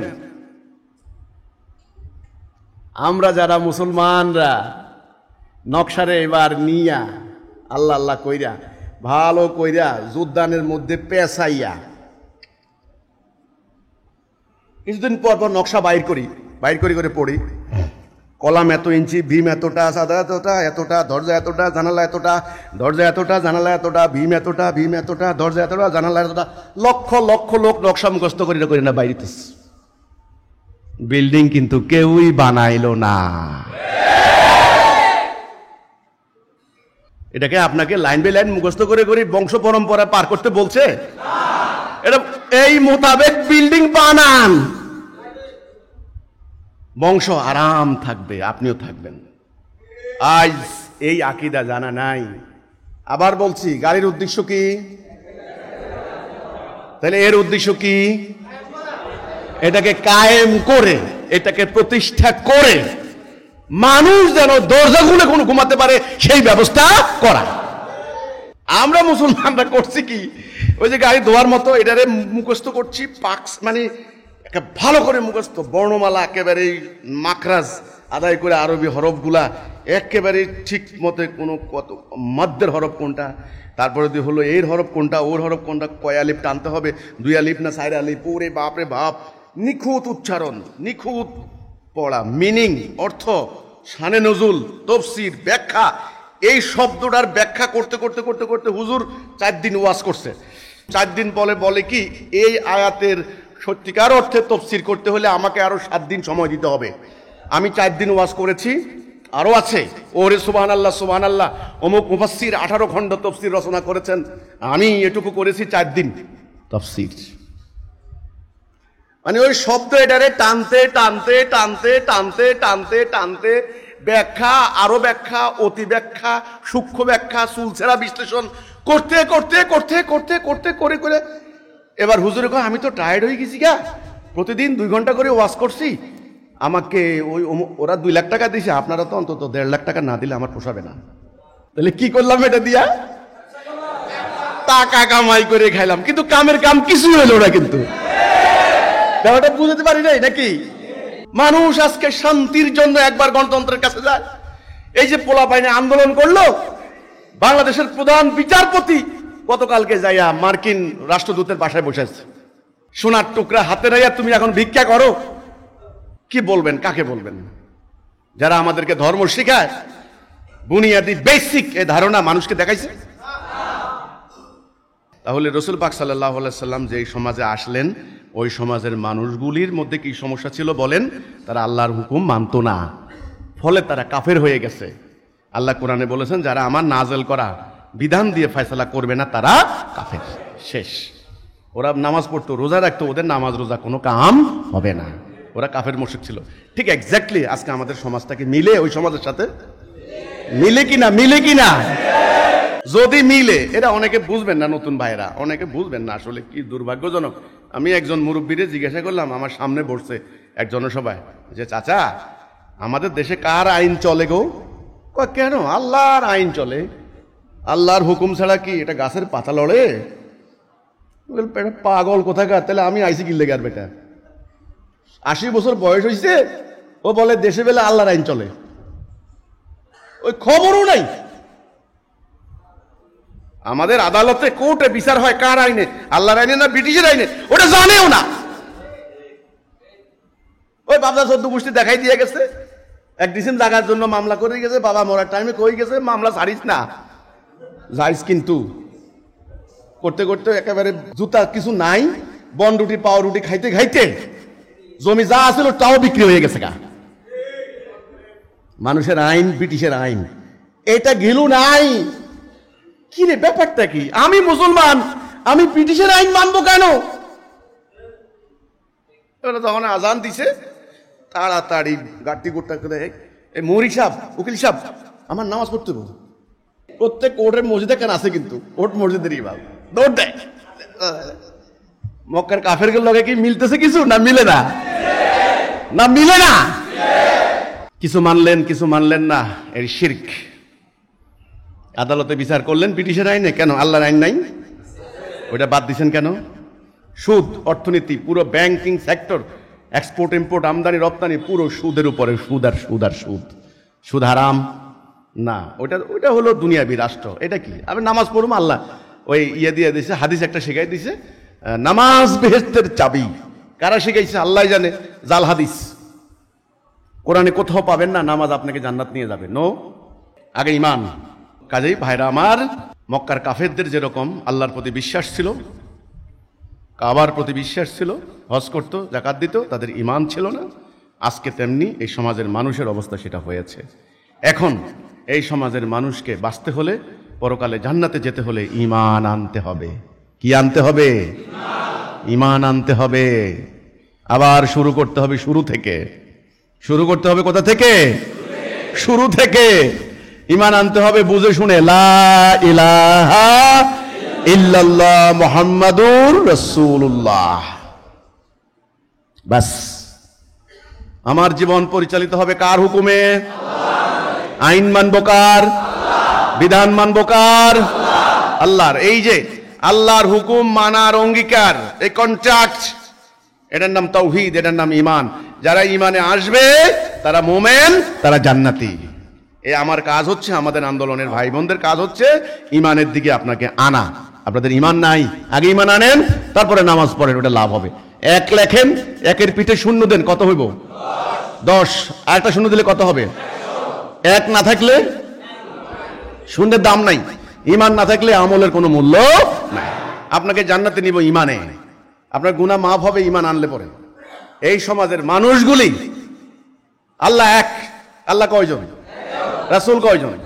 আমরা যারা মুসলমানরা নকশারে এবার নিয়া আল্লাহ আল্লাহ কইরা ভালো কইরা যোদ্ধানের মধ্যে পেঁচাইয়া কিছুদিন পর পর নকশা বাইর করি করে পড়ি। কলাম এত ইঞ্চি, ভীম এতটা, সাদা এতটা, এতটা দরজা, এতটা জানালা, এতটা দরজা, এতটা জানালা, এতটা ভীম, এতটা ভীম, এতটা দরজা, এতটা জানালা, এতটা, লক্ষ লক্ষ লোক নকশা মুখস্থ করি না বাইরিতেছে। বিল্ডিং কিন্তু কেউই বানাইলো না। এটাকে আপনাকে লাইন বাই লাইন মুখস্থ করে বংশ পরম্পরা পার করতে বলছে? এটা এই মোতাবেক বিল্ডিং বানান, বংশ আরাম থাকবে, আপনিও থাকবেন। আজ এই আকীদা জানা নাই। আবার বলছি, গাড়ির উদ্দেশ্য কি? তাহলে এর উদ্দেশ্য কি? এটাকে কায়েম করে, এটাকে প্রতিষ্ঠা করে মানুষ যেন দরজাগুলো কোনো ঘুমাতে পারে সেই ব্যবস্থা করা। আমরা মুসলমানরা করছি কি, ওই যে গাড়ি ধোয়ার মতো এটারে মুখস্থ করছি, পাক্স মানে ভালো করে মুখস্থ, বর্ণমালা একেবারে মাখরাজ আদায় করে, আরবি হরফগুলা একেবারে ঠিক মতো, কোনো কত মধ্যের হরফ কোনটা, তারপরে হলো এর হরফ কোনটা, ওর হরফ কোনটা, কয় আলিফ টানতে হবে, 2 আলিফ না 4 আলিফ, ওরে বাপরে বাপ, নিখুঁত উচ্চারণ, নিখুঁত পড়া, মিনিং, অর্থ, শানে নজুল, তফসির, ব্যাখ্যা। এই শব্দটার ব্যাখ্যা করতে করতে করতে করতে হুজুর 4 দিন ওয়াজ করছে। 4 দিন বলে কি, এই আয়াতের সত্যিকার অর্থে তফসির করতে হলে আমাকে আরো 7 দিন সময় দিতে হবে। আমি 4 দিন ওয়াজ করেছি, আরো আছে, ওরে সুবহানাল্লাহ সুবহানাল্লাহ, অমুক মুফাসসির 18 খণ্ড তফসির রচনা করেছেন, আমি এটুকু করেছি 4 দিন তফসির। মানে ওই শব্দ এটারে টানতে টানতে টানতে টানতে টানতে টানতে ব্যাখ্যা, আরো ব্যাখ্যা, অতি ব্যাখ্যা, সূক্ষ্ম ব্যাখ্যা, চুলছেরা বিশ্লেষণ করতে করতে করতে করতে করতে করে করে এবার হুজুরে কয়, আমি তো টায়ার্ড হয়ে গেছি গা, প্রতিদিন 2 ঘন্টা করে ওয়াজ করছি, আমাকে ওরা 2 লাখ টাকা দিয়েছে, আপনারা তো অন্তত 1.5 লাখ টাকা না দিলে আমার পোষাবে না। তাহলে কি করলাম এটা দিয়া? টাকা কামাই করে খাইলাম, কিন্তু কামের কাম কিছুই হলো না। কিন্তু ব্যাপারটা বুঝতে পারি নাই নাকি? মানুষ আজকে শান্তির জন্য একবার গণতন্ত্রের কাছে যায়। এই যে পোলাপাইনে আন্দোলন করলো, বাংলাদেশের প্রধান বিচারপতি গতকালকে যাইয়া মার্কিন রাষ্ট্রদূতের বাসায় বসে আছে, সোনার টুকরা হাতে রাইয়া তুমি এখন ভিক্ষা করো। কি বলবেন, কাকে বলবেন? যারা আমাদেরকে ধর্ম শেখায়, বুনিয়াদি বেসিক এ ধারণা মানুষকে দেখাইছে। তাহলে রসুল পাক সাল্লাল্লাহু আলাইহি সাল্লাম যেই সমাজে আসলেন, ওই সমাজের মানুষগুলির মধ্যে কি সমস্যা ছিল বলেন? তারা আল্লাহর হুকুম মানত না, ফলে তারা কাফের হয়ে গেছে। আল্লাহ কোরআনে বলেছেন, যারা আমার নাজেল করা বিধান দিয়ে ফয়সালা করবে না তারা কাফের। শেষ। ওরা নামাজ পড়তো, রোজা রাখতো, ওদের নামাজ রোজা কোনো কাম হবে না, ওরা কাফের মুশরিক ছিল। ঠিক এক্স্যাক্টলি আজকে আমাদের সমাজটাকে মিলে ওই সমাজের সাথে মিলে কিনা, মিলে কিনা? যদি মিলে, এটা অনেকে বুঝবেন না, নতুন ভাইরা অনেকে বুঝবেন না, আসলে কি দুর্ভাগ্যজনক। আমি একজন মুরব্বীরে জিজ্ঞাসা করলাম, আমার সামনে বসছে এক জনসভায়, যে চাচা আমাদের দেশে কার আইন চলে গো? কয় কেন? আল্লাহর আইন চলে। আল্লাহর হুকুম ছাড়া কি এটা গাছের পাতা লড়ে? পাগল কোথাকার, তাহলে আমি আইসি কিনলে গার বেটা, 80 বছর বয়স হয়েছে, ও বলে দেশে বেলা আল্লাহর আইন চলে, ওই খবরও নাই। আমাদের আদালতে কোর্টে বিচার হয় কার আইনে, আল্লাহর আইনে না ব্রিটিশের আইনে, ওটা জানেও না। ওই বাবা 14 গোষ্ঠী দেখাই দিয়ে গেছে, এক ডিসেন জায়গার জন্য মামলা করে গেছে, বাবা মরার টাইমে কই গেছে মামলা ছাড়িস না, যাইস কিন্তু করতে করতে একেবারে জুতা কিছু নাই, বন রুটি পাও রুটি খাইতে খাইতে জমি যা আছিল তাও বিক্রি হয়ে গেছে গা। মানুষের আইন ব্রিটিশের আইন, এটা গিলু নাই। কি রে ব্যাপারটা কি? আমি মুসলমান, আমি ব্রিটিশের আইন মানবো কেন? যখন আজান দিছে তাড়াতাড়ি গাড়ি গোটা করে, এই মৌরি সাহেব, উকিল সাহেব, আমার নামাজ পড়তে হবে। প্রত্যেক কোর্টের মসজিদে কেন আছে, কিন্তু কোর্ট মসজিদের ইমাম দৌড় দেয়। মক্কার কাফের লগে কি মিলতেছে কিছু? না মিলে না, না মিলে না। কিছু মানলেন কিছু মানলেন না, এর শিরক। আদালতে বিচার করলেন ব্রিটিশের আইনে, কেন আল্লাহর আইন নাই? ওইটা বাদ দিছেন কেন? সুদ, অর্থনীতি, পুরো ব্যাংকিং সেক্টর, এক্সপোর্ট ইম্পোর্ট, আমদানি রপ্তানি, পুরো সুদের উপরে সুদ আর সুদ আর সুদ। সুদ হারাম না, ওইটা হলো দুনিয়াবি রাষ্ট্র। এটা কি? আমি নামাজ পড়বো, আল্লাহ ওই ইয়ে দিয়ে দিছে, হাদিস একটা শিখাই দিছে, নামাজ বেহেশতের চাবি। কারা শিখাইছে? আল্লাহ জানে। জাল হাদিস, কোরআনে কোথাও পাবেন না নামাজ আপনাকে জান্নাত নিয়ে যাবে। নো, আগে ইমান। কাজেই ভাইরা আমার, মক্কার কাফেরদের যেরকম আল্লাহর প্রতি বিশ্বাস ছিল, কাবার প্রতি বিশ্বাস ছিল, হজ করত, যাকাত দিত, তাদের ইমান ছিল না, আজকে তেমনি এই সমাজের মানুষের অবস্থা সেটা হয়েছে। এখন এই সমাজের মানুষকে বাঁচতে হলে, পরকালে জান্নাতে যেতে হলে ইমান আনতে হবে। কি আনতে হবে? ইমান আনতে হবে। আবার শুরু করতে হবে শুরু থেকে। শুরু করতে হবে কোথা থেকে? শুরু থেকে। ইমান আনতে হবে বুঝে শুনে, লা ইলাহা ইল্লাল্লাহ মুহাম্মাদুর রাসূলুল্লাহ। বাস, আমার জীবন পরিচালিত হবে কার হুকুমে? আইন মানব কার? বিধান মানব কার? আল্লাহর। এই যে আল্লাহর হুকুম মানার অঙ্গীকার, এই কন্ট্রাক্ট, এটার নাম তাওহীদ, এটার নাম ইমান। যারা ইমানে আসবে তারা মোমেন, তারা জান্নাতি। এই আমার কাজ হচ্ছে, আমাদের আন্দোলনের ভাই বোনদের কাজ হচ্ছে ইমানের দিকে আপনাকে আনা। আপনাদের ইমান নাই, আগে ইমান আনেন, তারপরে নামাজ পড়েন, ওটা লাভ হবে। 1 লেখেন, 1-এর পিঠে শূন্য দেন, কত হইব? 10। আরেকটা শূন্য দিলে কত হবে? 1 না থাকলে শূন্যের দাম নাই। ইমান না থাকলে আমলের কোনো মূল্য নাই। আপনাকে জান্নাতে নিব ইমানে, আপনার গুনাহ মাফ হবে ইমান আনলে পরে। এই সমাজের মানুষগুলি, আল্লাহ এক। আল্লাহ কয়জন? রাসূল কয়জন?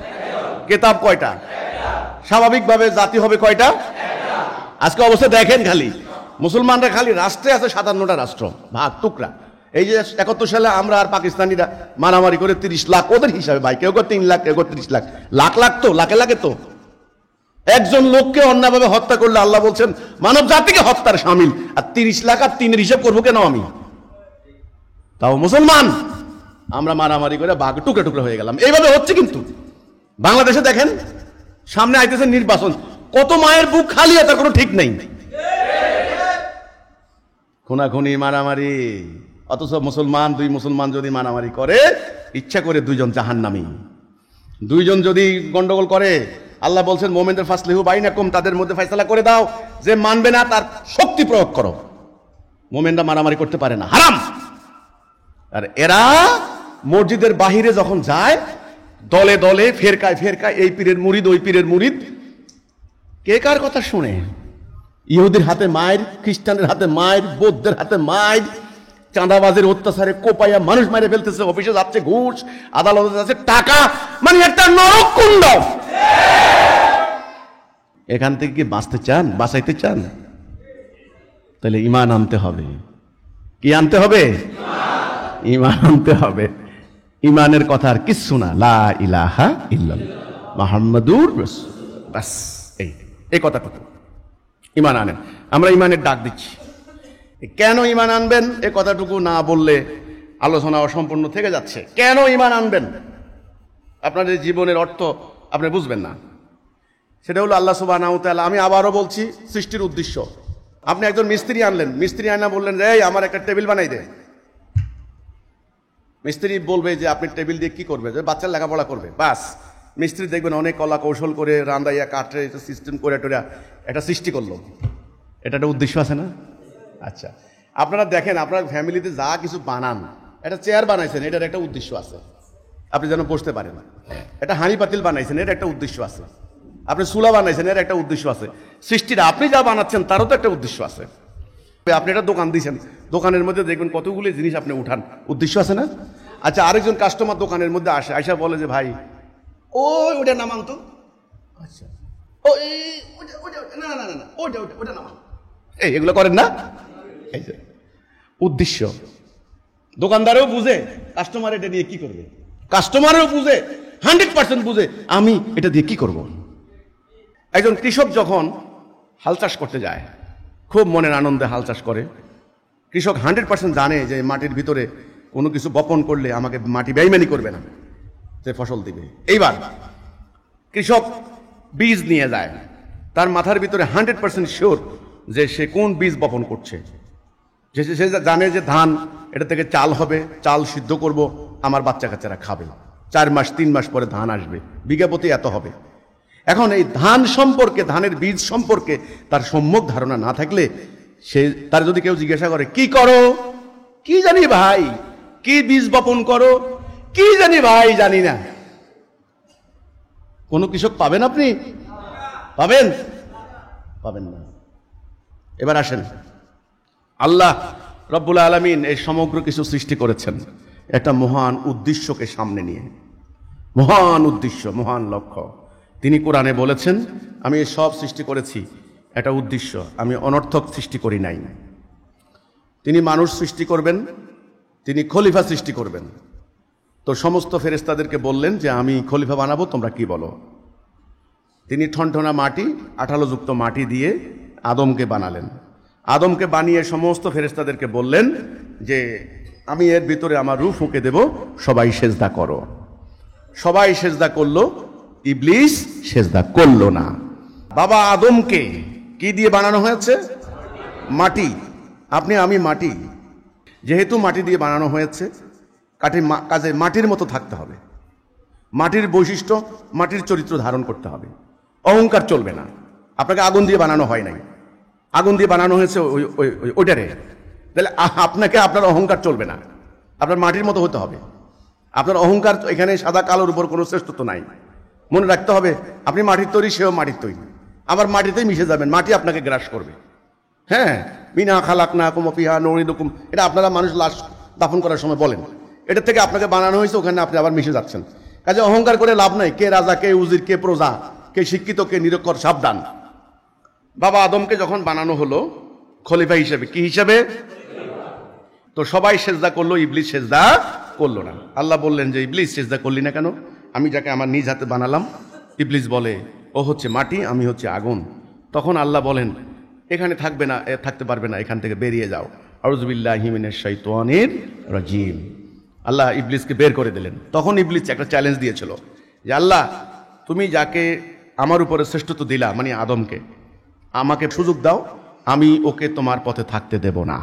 কিতাব কয়টা? স্বাভাবিকভাবে জাতি হবে কয়টা? আজকে অবস্থা দেখেন, খালি মুসলমানরা খালি রাষ্ট্রে আছে 57টা রাষ্ট্র, ভাগ টুকরা। এই যে 71 সালে আমরা আর পাকিস্তানিরা মারামারি করে 30 লাখ, ওদের হিসাবে ভাই, কেউ 3 লাখ, কেউ 30 লাখ, লাখ লাখ তো, লাখে লাখে তো। একজন লোককে অন্যায়ভাবে হত্যা করলে আল্লাহ বলছেন মানব জাতিকে হত্যার শামিল। আর 30 লাখ আর 3-এর হিসাব করবো কেন আমি? তাও মুসলমান আমরা মারামারি করে ভাগ টুকরা টুকরা হয়ে গেলাম। এইভাবে হচ্ছে। কিন্তু বাংলাদেশে দেখেন, সামনে আইতেছে নির্বাচন, কত মায়ের বুক খালি, তার কোনো ঠিক নেই। খুনাখুনি, মারামারি। অথচ মুসলমান, 2 মুসলমান যদি মারামারি করে, ইচ্ছা করে 2 জন জাহান্নামী। 2 জন যদি গন্ডগোল করে, আল্লাহ বলছেন মোমেনদের ফাসলিহু বাইনাকুম, তাদের মধ্যে ফয়সালা করে দাও, যে মানবে না তার শক্তি প্রয়োগ করো। মোমেনরা মারামারি করতে পারে না, হারাম। আর এরা মসজিদের বাহিরে যখন যায় দলে দলে ফেরকায় ফেরকায়, এই পীরের মুরিদ ওই পীরের মুরিদ, কে কার কথা শুনে? ইহুদির হাতে মায়ের, খ্রিস্টানের হাতে মায়ের, বৌদ্ধের হাতে মায়ের, চাঁদাবাজের অত্যাচারে কোপাইয়া মানুষ মারে ফেলতেছে, অফিসে যাচ্ছে ঘুষ, আদালতে যাচ্ছে টাকা, মানে একটা নরককুণ্ড। এখান থেকে কি বাঁচতে চান, বাঁচাইতে চান? তাহলে ঈমান আনতে হবে। কি আনতে হবে? ঈমান আনতে হবে। ঈমানের কথা আর কিচ্ছু না, লা ইলাহা ইল্লাল্লাহ মুহাম্মাদুর রাসূলুল্লাহ, বাস এই কথাটুকু। ঈমান আনেন। আমরা ঈমানের ডাক দিচ্ছি। কেন ঈমান আনবেন এ কথাটুকু না বললে আলোচনা অসম্পূর্ণ থেকে যাচ্ছে। কেন ঈমান আনবেন? আপনাদের জীবনের অর্থ আপনি বুঝবেন না। সেটা হলো আল্লাহ সুবহানাহু ওয়া তাআলা, আমি আবারও বলছি, সৃষ্টির উদ্দেশ্য। আপনি একজন মিস্ত্রি আনলেন, মিস্ত্রি আয়না বললেন যে এই আমার একটা টেবিল বানাই দে। মিস্ত্রি বলবে যে আপনি টেবিল দিয়ে কি করবে? যে বাচ্চার লেখাপড়া করবে। বাস, মিস্ত্রি দেখবেন অনেক কলা কৌশল করে রান্দাইয়া কাঠে সিস্টেম করে টোরা একটা সৃষ্টি করলো। এটা একটা উদ্দেশ্য আছে না? আচ্ছা, আপনারা দেখেন আপনার ফ্যামিলিতে যা কিছু বানান, একটা চেয়ার বানাইছেন, এটার একটা উদ্দেশ্য আছে, আপনি যেন বসতে পারেন। একটা হাঁড়ি পাতিল বানাইছেন, এর একটা উদ্দেশ্য আছে। আপনি চুলা বানাইছেন, এর একটা উদ্দেশ্য আছে। সৃষ্টির আপনি যা বানাচ্ছেন তারও তো একটা উদ্দেশ্য আছে। আপনি একটা দোকান দিয়েছেন, দোকানের মধ্যে দেখবেন কতগুলি জিনিস আপনি উঠান, উদ্দেশ্য আছে না? আচ্ছা, আরেকজন কাস্টমার দোকানের মধ্যে আসে, আইসা বলে যে ভাই ওটা নামান তো। আচ্ছা, ওটা নামান, এগুলো করেন না? এই যে উদ্দেশ্য। দোকানদারও বুঝে কাস্টমার এটা নিয়ে কি করবে, কাস্টমারও বুঝে, 100% বুঝে আমি এটা দিয়ে কি করব। একজন কৃষক যখন হাল চাষ করতে যায়, খুব মনের আনন্দে হাল চাষ করে। কৃষক 100% জানে যে মাটির ভিতরে কোনো কিছু বপন করলে আমাকে মাটি বেইমানি করবে না, সে ফসল দিবে। এইবার কৃষক বীজ নিয়ে যায়, তার মাথার ভিতরে 100% শিওর যে সে কোন বীজ বপন করছে। সে জানে যে ধান, এটা থেকে চাল হবে, চাল সিদ্ধ করব, আমার বাচ্চা কাচ্চারা খাবে, 4 মাস 3 মাস পরে ধান আসবে, বিঘা প্রতি এত হবে। এখন এই ধান সম্পর্কে, ধানের বীজ সম্পর্কে তার সম্যক ধারণা না থাকলে, সে তার যদি কেউ জিজ্ঞাসা করে কি করো, কি জানি ভাই, কি বীজ বপন করো, কি জানি ভাই, জানি না, কোন কৃষক পাবেন? আপনি পাবেন? পাবেন না। এবার আসেন, আল্লাহ রব্বুল আলামিন এই সমগ্র কিছু সৃষ্টি করেছেন একটা মহান উদ্দেশ্যকে সামনে নিয়ে। মহান উদ্দেশ্য, মহান লক্ষ্য। তিনি কোরআনে বলেছেন, আমি সব সৃষ্টি করেছি একটা উদ্দেশ্য, আমি অনর্থক সৃষ্টি করি নাই। তিনি মানুষ সৃষ্টি করবেন, তিনি খলিফা সৃষ্টি করবেন। তো সমস্ত ফেরেশতাদেরকে বললেন যে আমি খলিফা বানাবো, তোমরা কি বলো। তিনি ঠনঠনা মাটি, আঠালোযুক্ত মাটি দিয়ে আদমকে বানালেন। আদমকে বানিয়ে সমস্ত ফেরেশতাদেরকে বললেন যে আমি এর ভিতরে আমার রূহ ফুঁকে দেব, সবাই সেজদা করো। সবাই সেজদা করলো, ইবলিস সেজদা করলো না। বাবা আদমকে কি দিয়ে বানানো হয়েছে? মাটি। আপনি আমি মাটি, যেহেতু মাটি দিয়ে বানানো হয়েছে, কাজে মাটির মতো থাকতে হবে। মাটির বৈশিষ্ট্য, মাটির চরিত্র ধারণ করতে হবে। অহংকার চলবে না। আপনাকে আগুন দিয়ে বানানো হয় নাই, আগুন দিয়ে বানানো হয়েছে ওইটারে, তাহলে আপনাকে আপনার অহংকার চলবে না, আপনার মাটির মতো হতে হবে। আপনার অহংকার, এখানে সাদা কালোর উপর কোনো শ্রেষ্ঠত্ব নাই। মনে রাখতে হবে আপনি মাটির তৈরি, সেও মাটির তৈরি, আবার মাটিতেই মিশে যাবেন, মাটি আপনাকে গ্রাস করবে। হ্যাঁ, মিনা খালাকনাকুম ফিহা নুইদুকুম, এটা আপনারা মানুষ লাশ দাফন করার সময় বলেন, এটা থেকে আপনাকে বানানো হয়েছে, ওখানে আপনি আবার মিশে যাচ্ছেন। কাজে অহংকার করে লাভ নাই। কে রাজা, কে উজির, কে প্রজা, কে শিক্ষিত, কে নিরক্ষর, সাবধান। বাবা আদমকে যখন বানানো হলো খলিফা হিসেবে, কি হিসেবে? তো সবাই সেজদা করলো, ইবলিস সেজদা করলো না। আল্লাহ বললেন যে ইবলিস সেজদা করলি না কেন? আমি যাকে আমার নিজ হাতে বানালাম। ইবলিস বলে ও হচ্ছে মাটি, আমি হচ্ছে আগুন। তখন আল্লাহ বলেন এখানে থাকবে না, থাকতে পারবে না, এখান থেকে বেরিয়ে যাও। আউযু বিল্লাহি মিনাশ শাইতানির রাজিম। আল্লাহ ইবলিসকে বের করে দিলেন। তখন ইবলিস একটা চ্যালেঞ্জ দিয়েছিল যে আল্লাহ, তুমি যাকে আমার উপরে শ্রেষ্ঠত্ব দিলা, মানে আদমকে, আমাকে সুযোগ দাও, আমি ওকে তোমার পথে থাকতে দেব না।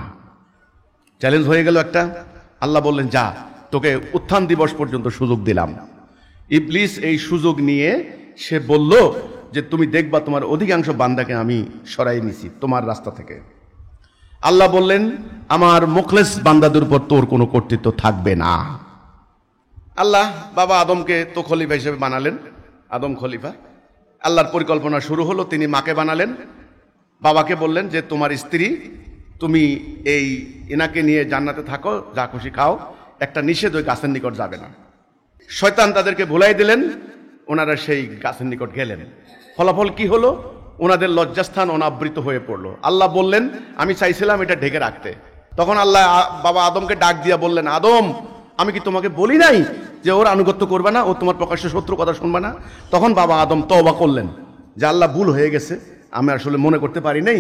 চ্যালেঞ্জ হয়ে গেল একটা। আল্লাহ বললেন যা, তোকে উত্থান দিবস পর্যন্ত সুযোগ দিলাম। ইবলিস এই সুযোগ নিয়ে সে বলল যে তুমি দেখবা তোমার অধিকাংশ বান্দাকে আমি সরাই নিছি তোমার রাস্তা থেকে। আল্লাহ বললেন আমার মুখলেস বান্দাদের উপর তোর কোনো কর্তৃত্ব থাকবে না। আল্লাহ বাবা আদমকে তো খলিফা হিসেবে বানালেন, আদম খলিফা। আল্লাহর পরিকল্পনা শুরু হলো, তিনি মাকে বানালেন, বাবাকে বললেন যে তোমার স্ত্রী, তুমি এই এনাকে নিয়ে জান্নাতে থাকো, যা খুশি খাও, একটা নিষেধ ওই গাছের নিকট যাবে না। শয়তান তাদেরকে ভুলাই দিলেন, ওনারা সেই গাছের নিকট গেলেন। ফলাফল কি হলো? ওনাদের লজ্জাস্থান অনাবৃত হয়ে পড়লো। আল্লাহ বললেন আমি চাইছিলাম এটা ঢেকে রাখতে। তখন আল্লাহ বাবা আদমকে ডাক দিয়া বললেন, আদম আমি কি তোমাকে বলি নাই যে ওর আনুগত্য করবে না, ও তোমার প্রকাশ্য শত্রু, কথা শুনবে না? তখন বাবা আদম তওবা করলেন যে আল্লাহ ভুল হয়ে গেছে, আমি আসলে মনে করতে পারি নাই,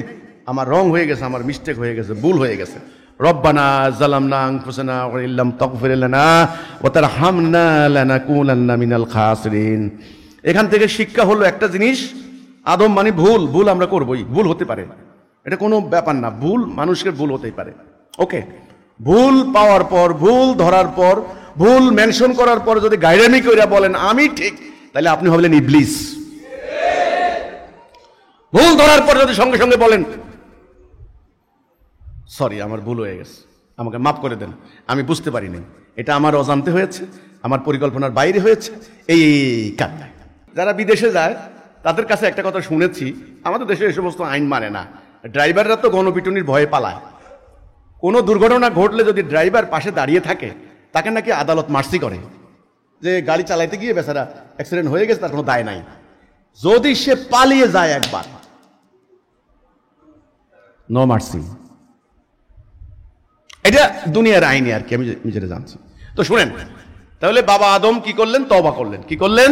আমার রং হয়ে গেছে, আমার মিস্টেক হয়ে গেছে, ভুল হয়ে গেছে। রব্বানা যালামনা আনফুসানা ওয়া ইল্লাম তাগফির লানা ওয়া তারহামনা লানাকুনান্না মিনাল খাসিরিন। এখান থেকে শিক্ষা হলো একটা জিনিস, আদম মানে ভুল, ভুল আমরা করবই, ভুল হতে পারে, এটা কোনো ব্যাপার না, ভুল মানুষের ভুল হতেই পারে। ওকে, ভুল পাওয়ার পর, ভুল ধরার পর, ভুল মেনশন করার পর যদি গায়রামি কইরা বলেন আমি ঠিক, তাহলে আপনি হলেন ইবলিস। ভুল ধরার পর যদি সঙ্গে সঙ্গে বলেন সরি আমার ভুল হয়ে গেছে, আমাকে মাফ করে দেন, আমি বুঝতে পারিনি, এটা আমার অজান্তে হয়েছে, আমার পরিকল্পনার বাইরে হয়েছে, এই কারণে। যারা বিদেশে যায় তাদের কাছে একটা কথা শুনেছি, আমাদের দেশে এই সমস্ত আইন মানে না, ড্রাইভাররা তো গণপিটুনির ভয়ে পালায়। কোনো দুর্ঘটনা ঘটলে যদি ড্রাইভার পাশে দাঁড়িয়ে থাকে, তাকে নাকি আদালত মার্সি করে, যে গাড়ি চালাইতে গিয়ে বেচারা অ্যাক্সিডেন্ট হয়ে গেছে, তার কোনো দায় নাই। যদি সে পালিয়ে যায় একবার, নো মার্সি। এটা দুনিয়ার আইনে আর কি, আমি যেটা জানছি। তো শুনেন, তাহলে বাবা আদম কি করলেন? তওবা করলেন। কি করলেন?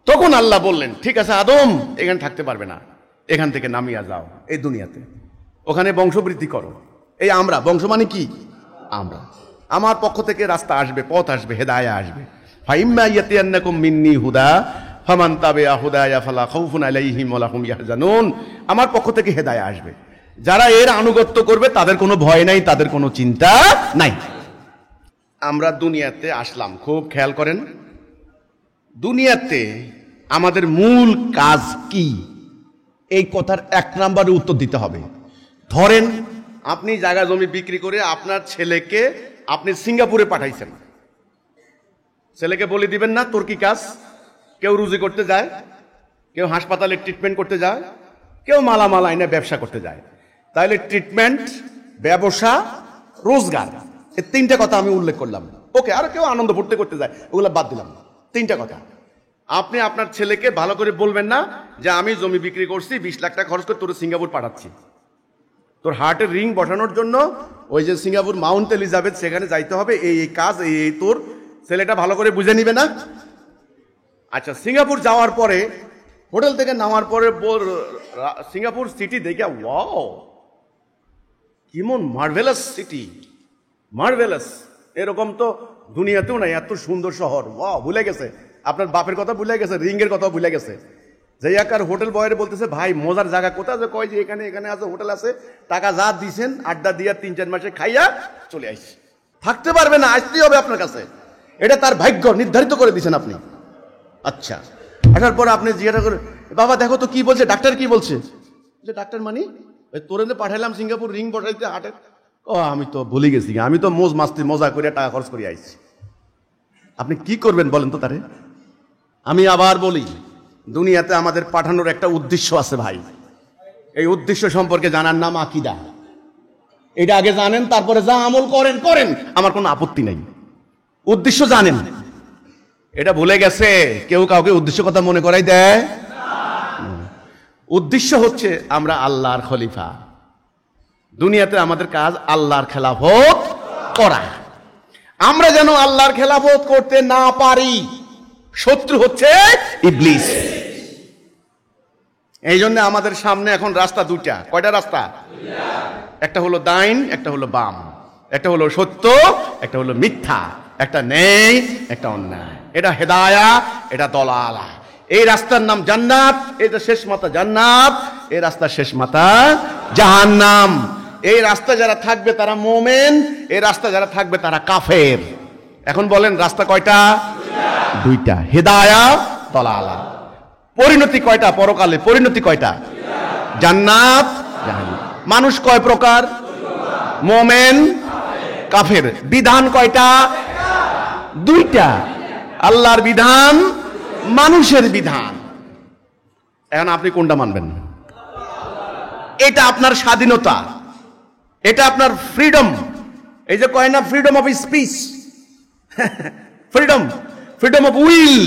তখন আল্লাহ বললেন ঠিক আছে আদম এখানে থাকতে পারবে না, এখান থেকে নামিয়া যাও এই দুনিয়াতে, ওখানে বংশবৃদ্ধি করো। এই আমরা, বংশ মানে কি? আমরা। আমার পক্ষ থেকে রাস্তা আসবে, পথ আসবে, হেদায়া আসবে। ফাইম্মা ইয়াতিয়ান্নাকুম মিন্নি হুদা ফামান তাবিআ হুদায়া ফালা খাউফুন আলাইহিম ওয়া লাহুম ইয়াহজানুন। আমার পক্ষ থেকে হেদায়া আসবে, যারা এর আনুগত্য করবে তাদের কোনো ভয় নাই, তাদের কোনো চিন্তা নাই। আমরা দুনিয়াতে আসলাম, খুব খেয়াল করেন, দুনিয়াতে আমাদের মূল কাজ কি, এই কথার এক নম্বরে উত্তর দিতে হবে। ধরেন আপনি জায়গা জমি বিক্রি করে আপনার ছেলেকে আপনি সিঙ্গাপুরে পাঠাইছেন, ছেলেকে বলে দিবেন না তোর কি কাজ? কেউ রুজি করতে যায়, কেউ হাসপাতালে ট্রিটমেন্ট করতে যায়, কেউ মালামাল আইনে ব্যবসা করতে যায়। তাহলে ট্রিটমেন্ট, ব্যবসা, রোজগার, এই তিনটা কথা আমি উল্লেখ করলাম। ওকে, আর কেউ আনন্দ ফুর্তি করতে যায়, ওগুলো বাদ দিলাম। তিনটা কথা আপনি আপনার ছেলেকে ভালো করে বলবেন না যে আমি জমি বিক্রি করছি, 20 লাখ টাকা খরচ করে তোর সিঙ্গাপুর পাঠাচ্ছি, তোর হার্টের রিং বসানোর জন্য ওই যে সিঙ্গাপুর মাউন্ট এলিজাবেথ সেখানে যাইতে হবে, এই কাজ, এই তোর ছেলেটা ভালো করে বুঝে নিবে না? আচ্ছা, সিঙ্গাপুর যাওয়ার পরে, হোটেল থেকে নামার পরে সিঙ্গাপুর সিটি দেখে ওয়াও কেমন মার্ভেলাস সিটি, মার্ভেলাস, এরকম তো দুনিয়াতেও নাই, এত সুন্দর শহর, ওয়াও, ভুলে গেছে, আপনার বাপের কথা ভুলে গেছে, রিঙ্গের কথা ভুলে গেছে। যাইয়াকার হোটেল বয়ের বলতেছে ভাই মজার জায়গা কোথায়? যে কয় যে এখানে এখানে আছে, হোটেল আছে, টাকা যা দিছেন, আড্ডা দিয়া 3-4 মাসে খাইয়া চলে আসছি, থাকতে পারবে না, আসতেই হবে আপনার কাছে, এটা তার ভাগ্য নির্ধারিত করে দিছেন আপনি। আচ্ছা, আসার পর আপনি জিজ্ঞাসা করে বাবা দেখো তো কি বলছে, ডাক্তার কি বলছে? যে ডাক্তার মানে তোরে পাঠাইলাম সিঙ্গাপুর রিং বসাইতে হাটের। ও আমি তো ভুলে গেছি, আমি তো মোজ মাস্তি মজা করে টাকা খরচ করে আইছি। আপনি কি করবেন বলেন তো তারে? আমি আবার বলি, দুনিয়াতে আমাদের পাঠানোর একটা উদ্দেশ্য আছে ভাই, এই উদ্দেশ্য সম্পর্কে জানার নাম আকীদা। এটা আগে জানেন, তারপরে যা আমল করেন করেন, আমার কোনো আপত্তি নেই, উদ্দেশ্য জানেন। এটা ভুলে গেছে, কেউ কাউকে উদ্দেশ্য কথা মনে করাই দেয়। উদ্দেশ্য হচ্ছে আমরা আল্লাহর খলিফা, দুনিয়াতে আমাদের কাজ আল্লাহর খেলাফত করা। আমরা যেন আল্লাহর খেলাফত করতে না পারি, শত্রু হচ্ছে ইবলিস। এই জন্য আমাদের সামনে এখন রাস্তা দুইটা। কয়টা রাস্তা? একটা হলো ডাইন, একটা হলো বাম, একটা হলো সত্য, একটা হলো মিথ্যা, একটা নেই, একটা অন্যায়। এটা হেদায়া, এটা দলালা। এই রাস্তার নাম জান্নাত, এটা শেষ মাথা জান্নাত, এই রাস্তার শেষ মাথা জাহান্নাম। এই রাস্তা যারা থাকবে তারা মুমিন, এই রাস্তা যারা থাকবে তারা কাফের। এখন বলেন রাস্তা কয়টা? দুইটা, হেদায়া, তলালা। পরিণতি কয়টা পরকালে? পরিণতি কয়টা? জান্নাত জাহান্নাম। মানুষ কয় প্রকার? মুমিন কাফের। বিধান কয়টা? দুইটা, আল্লাহর বিধান, মানুষের বিধান। এখন আপনি কোনটা মানবেন? এটা আপনার স্বাধীনতা, এটা আপনার ফ্রিডম। এই যে কয় না freedom of speech, freedom, freedom of will,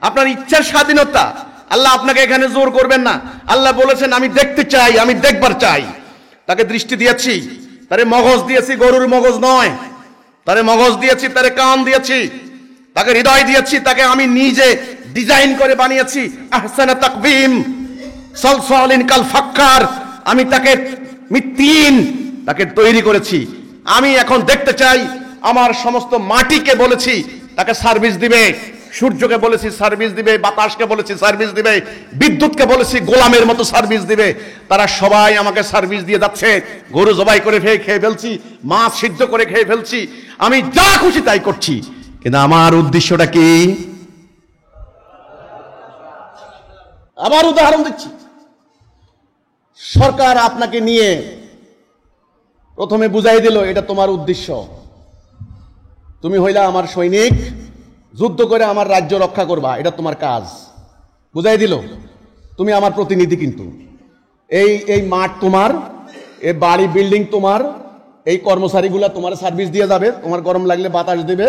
আপনার ইচ্ছার স্বাধীনতা। আল্লাহ আপনাকে এখানে জোর করবেন না। আল্লাহ বলেছেন আমি দেখতে চাই, আমি দেখবার চাই। তাকে দৃষ্টি দিয়েছি, তারে মগজ দিয়েছি, গরুর মগজ নয়। তারে মগজ দিয়েছি, তারে কান দিয়েছি, তাকে হৃদয় দিয়েছি, তাকে আমি নিজে ডিজাইন করে বানিয়েছি। আহসানা তাকবীম সালসালিন কাল ফাক্কার, আমি তাকে মিত্তিন, তাকে তৈরি করেছি। আমি এখন দেখতে চাই আমার সমস্ত মাটিকে বলেছি তাকে সার্ভিস দিবে, সূর্যকে বলেছি সার্ভিস দিবে, বাতাসকে বলেছি সার্ভিস দিবে, বিদ্যুৎকে বলেছি গোলামের মতো সার্ভিস দিবে। তারা সবাই আমাকে সার্ভিস দিয়ে যাচ্ছে। গরু জবাই করে খেয়ে ফেলছি, মাছ সিদ্ধ করে খেয়ে ফেলছি, আমি যা খুশি তাই করছি। কিন্তু আমার উদ্দেশ্যটা কি? আবার উদাহরণ দিচ্ছি। সরকার আপনাকে নিয়ে প্রথমে বুঝাই দিল এটা তোমার উদ্দেশ্য, তুমি হইলা আমার সৈনিক, যুদ্ধ করে আমার রাজ্য রক্ষা করবা, এটা তোমার কাজ। বুঝাই দিল তুমি আমার প্রতিনিধি, কিন্তু এই মাঠ তোমার, এই বাড়ি বিল্ডিং তোমার, এই কর্মচারীগুলা তোমার সার্ভিস দিয়ে যাবে, তোমার গরম লাগলে বাতাস দিবে,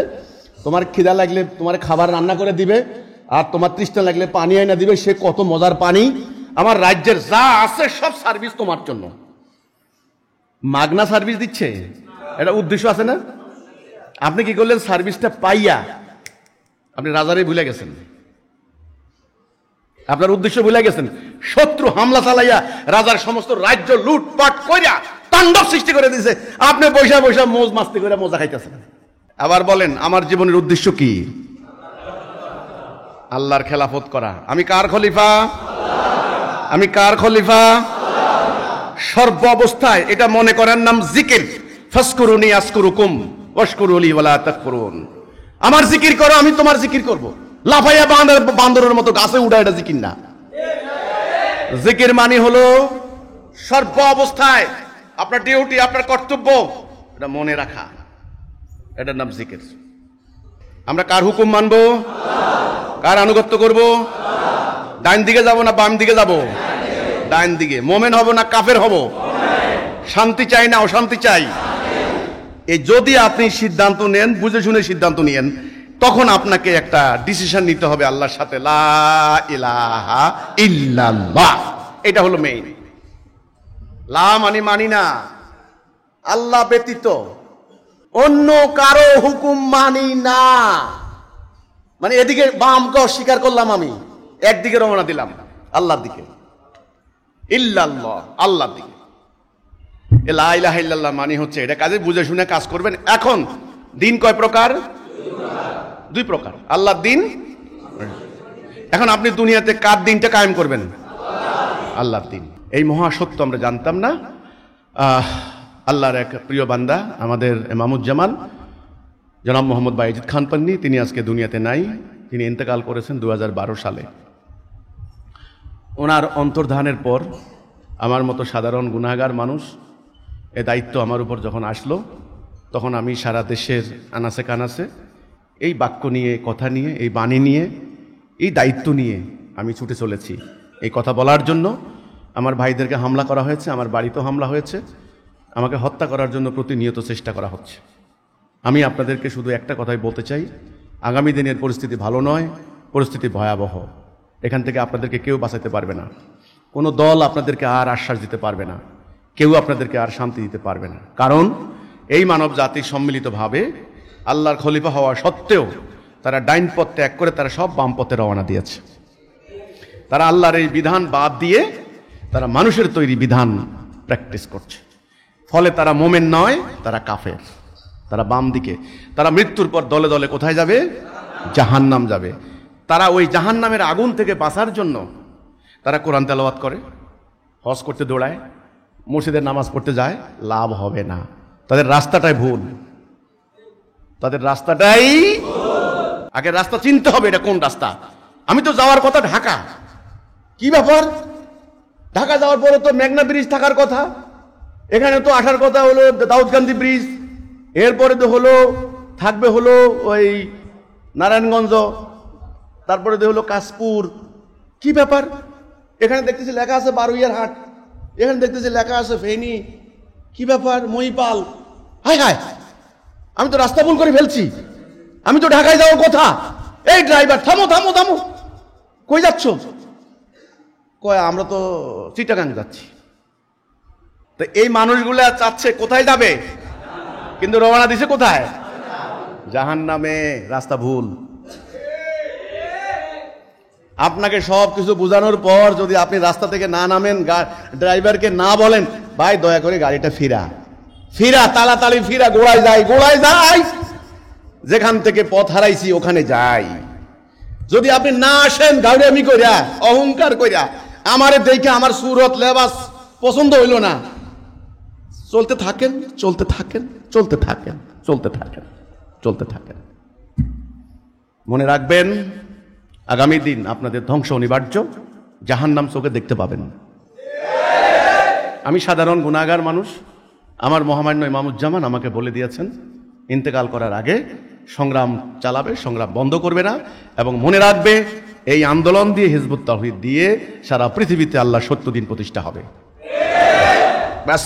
তোমার খিদা লাগলে তোমার খাবার রান্না করে দিবে, আর তোমার তৃষ্ণা লাগলে পানি আইনা দিবে। সে কত মজার পানি! আমার রাজ্যের যা আছে সব সার্ভিস তোমার জন্য। মাগনা সার্ভিস দিচ্ছে, এটা উদ্দেশ্য আছে না? আপনি কি করলেন? সার্ভিসটা পাইয়া আপনি রাজারে ভুলে গেছেন, আপনার উদ্দেশ্য ভুলে গেছেন। শত্রু হামলা চালাইয়া রাজার সমস্ত রাজ্য লুটপাট কইরা তাণ্ডব সৃষ্টি করে দিয়েছে, আপনি বৈশা বৈশা মোজ মাস্তি করে মজা খাইতেছেন। আবার বলেন আমার জীবনের উদ্দেশ্য কি? আল্লাহর খেলাফত করা। আমি কার খলিফা? আমি কার খলিফা? সর্ব অবস্থায় এটা মনে করার নাম জিকির। ফাসকুরুনি আসকুরুকুম ওয়াশকুরুলি ওয়ালা তাকফুরুন। আমার জিকির করো, আমি তোমার জিকির করব। লাফাইয়া বান্দরের মতো গাছে উঠা, এটা জিকির না। জিকির মানে হলো সর্ব অবস্থায় আপনার ডিউটি, আপনার কর্তব্য, এটা মনে রাখা, এটার নাম জিকির। আমরা কার হুকুম মানবো? কার আনুগত্য করব? ডাইন দিকে যাব না বাম দিকে যাব? ডাইন দিকে। মোমেন হব না কাফের হব? শান্তি চাই না অশান্তি চাই? এই যদি আপনি সিদ্ধান্ত নেন, বুঝে শুনে সিদ্ধান্ত নিয়েন, তখন আপনাকে একটা ডিসিশন নিতে হবে আল্লাহর সাথে। লা ইলাহা ইল্লাল্লাহ, এটা হলো মেইন। লা মানে মানি না, আল্লাহ ব্যতীত অন্য কারো হুকুম মানি না। মানে এদিকে বামকে অস্বীকার করলাম, আমি একদিকে রওনা দিলাম আল্লাহর দিকে, ইল্লাল্লাহ, আল্লাহর দিকে। লা ইলাহা ইল্লাল্লাহ মানে হচ্ছে এটা কাজে বুঝে শুনে কাজ করবেন। এখন দিন কয় প্রকার? দুই প্রকার, আল্লাহর দিন। এখন আপনি দুনিয়াতে কার দিনটা কায়েম করবেন? আল্লাহর দিন। এই মহা সত্য আমরা জানতাম না। আল্লাহর এক প্রিয় বান্দা আমাদের ইমামুজ্জামান জনাব মোহাম্মদ বাইজিদ খান পান্নি, তিনি আজকে দুনিয়াতে নাই। তিনি ইন্তেকাল করেছেন 2012 সালে। ওনার অন্তর্ধানের পর আমার মতো সাধারণ গুনাহগার মানুষ, এ দায়িত্ব আমার উপর যখন আসলো, তখন আমি সারা দেশের আনাচে কানাচে এই বাক্য নিয়ে, কথা নিয়ে, এই বাণী নিয়ে, এই দায়িত্ব নিয়ে আমি ছুটে চলেছি এই কথা বলার জন্য। আমার ভাইদেরকে হামলা করা হয়েছে, আমার বাড়িতেও হামলা হয়েছে, আমাকে হত্যা করার জন্য প্রতিনিয়ত চেষ্টা করা হচ্ছে। আমি আপনাদেরকে শুধু একটা কথাই বলতে চাই, আগামী দিনের পরিস্থিতি ভালো নয়, পরিস্থিতি ভয়াবহ। এখান থেকে আপনাদেরকে কেউ বাঁচাতে পারবে না, কোনো দল আপনাদেরকে আর আশ্বাস দিতে পারবে না, কেউ আপনাদেরকে আর শান্তি দিতে পারবে না। কারণ এই মানব জাতি সম্মিলিতভাবে আল্লাহর খলিফা হওয়া সত্ত্বেও তারা ডাইন পথ ত্যাগ করে তারা সব বাম পথে রওনা দিয়েছে। তারা আল্লাহর এই বিধান বাদ দিয়ে তারা মানুষের তৈরি বিধান প্র্যাকটিস করছে। ফলে তারা মোমেন নয়, তারা কাফের, তারা বাম দিকে। তারা মৃত্যুর পর দলে দলে কোথায় যাবে? জাহান্নাম যাবে। তারা ওই জাহান্নামের আগুন থেকে বাঁচার জন্য তারা কোরআন তেলাওয়াত করে, হজ করতে দৌড়ায়, মসজিদের নামাজ পড়তে যায়, লাভ হবে না। তাদের রাস্তাটাই ভুল, তাদের রাস্তাটাই। আগে রাস্তা চিনতে হবে, এটা কোন রাস্তা। আমি তো যাওয়ার কথা ঢাকা, কি ব্যাপার? ঢাকা যাওয়ার পরে তো মেঘনা ব্রিজ থাকার কথা, এখানে তো আসার কথা হলো দাউদকান্দি ব্রিজ, এরপরে তো হলো থাকবে হলো ওই নারায়ণগঞ্জ, তারপরে তো হলো কাশপুর। কি ব্যাপার? এখানে দেখতেছি লেখা আছে বারুইয়ার হাট, এখানে দেখতেছি লেখা আছে ফেনী। কি ব্যাপার? মহিপাল। হায় হায়, আমি তো রাস্তা ভুল করে ফেলছি, আমি তো ঢাকায় যাওয়ার কথা। এই ড্রাইভার, থামো থামো থামো, কই যাচ্ছ? কয় আমরা তো চিটাগাং যাচ্ছি। তো এই মানুষগুলো চাচ্ছে কোথায় যাবে, কিন্তু রওনা দিছে কোথায়? জাহান্নামে। রাস্তা ভুল। আপনাকে সব কিছু বোঝানোর পর যদি আপনি রাস্তা থেকে না নামেন, ড্রাইভারকে না বলেন ভাই দয়া করে গাড়িটা ফিরা, তাড়াতাড়ি ফিরা, গোড়ায় যাই, যেখান থেকে পথ হারাইছি ওখানে যাই। যদি আপনি না আসেন গাউরামি কইরা, অহংকার কইরা, আমারে দেখে আমার সুরত লেবাস পছন্দ হইল না, চলতে থাকেন। মনে রাখবেন, আগামী দিন আপনাদের ধ্বংস অনিবার্য, জাহান্নাম চোখে দেখতে পাবেন। আমি সাধারণ গুনাহগার মানুষ, আমার মহামান্য ইমামুজ্জামান আমাকে বলে দিয়েছেন ইন্তেকাল করার আগে সংগ্রাম চালাবে, সংগ্রাম বন্ধ করবে না, এবং মনে রাখবে এই আন্দোলন দিয়ে, হিজবুত তাওহীদ দিয়ে সারা পৃথিবীতে আল্লাহ সত্য দিন প্রতিষ্ঠা হবে। ব্যাস,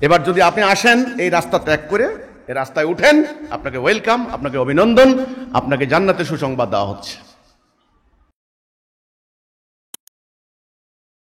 এবার যদি আপনি আসেন এই রাস্তা ত্যাগ করে এই রাস্তায় উঠেন, আপনাকে ওয়েলকাম, আপনাকে অভিনন্দন, আপনাকে জান্নাতের সুসংবাদ দেওয়া হচ্ছে।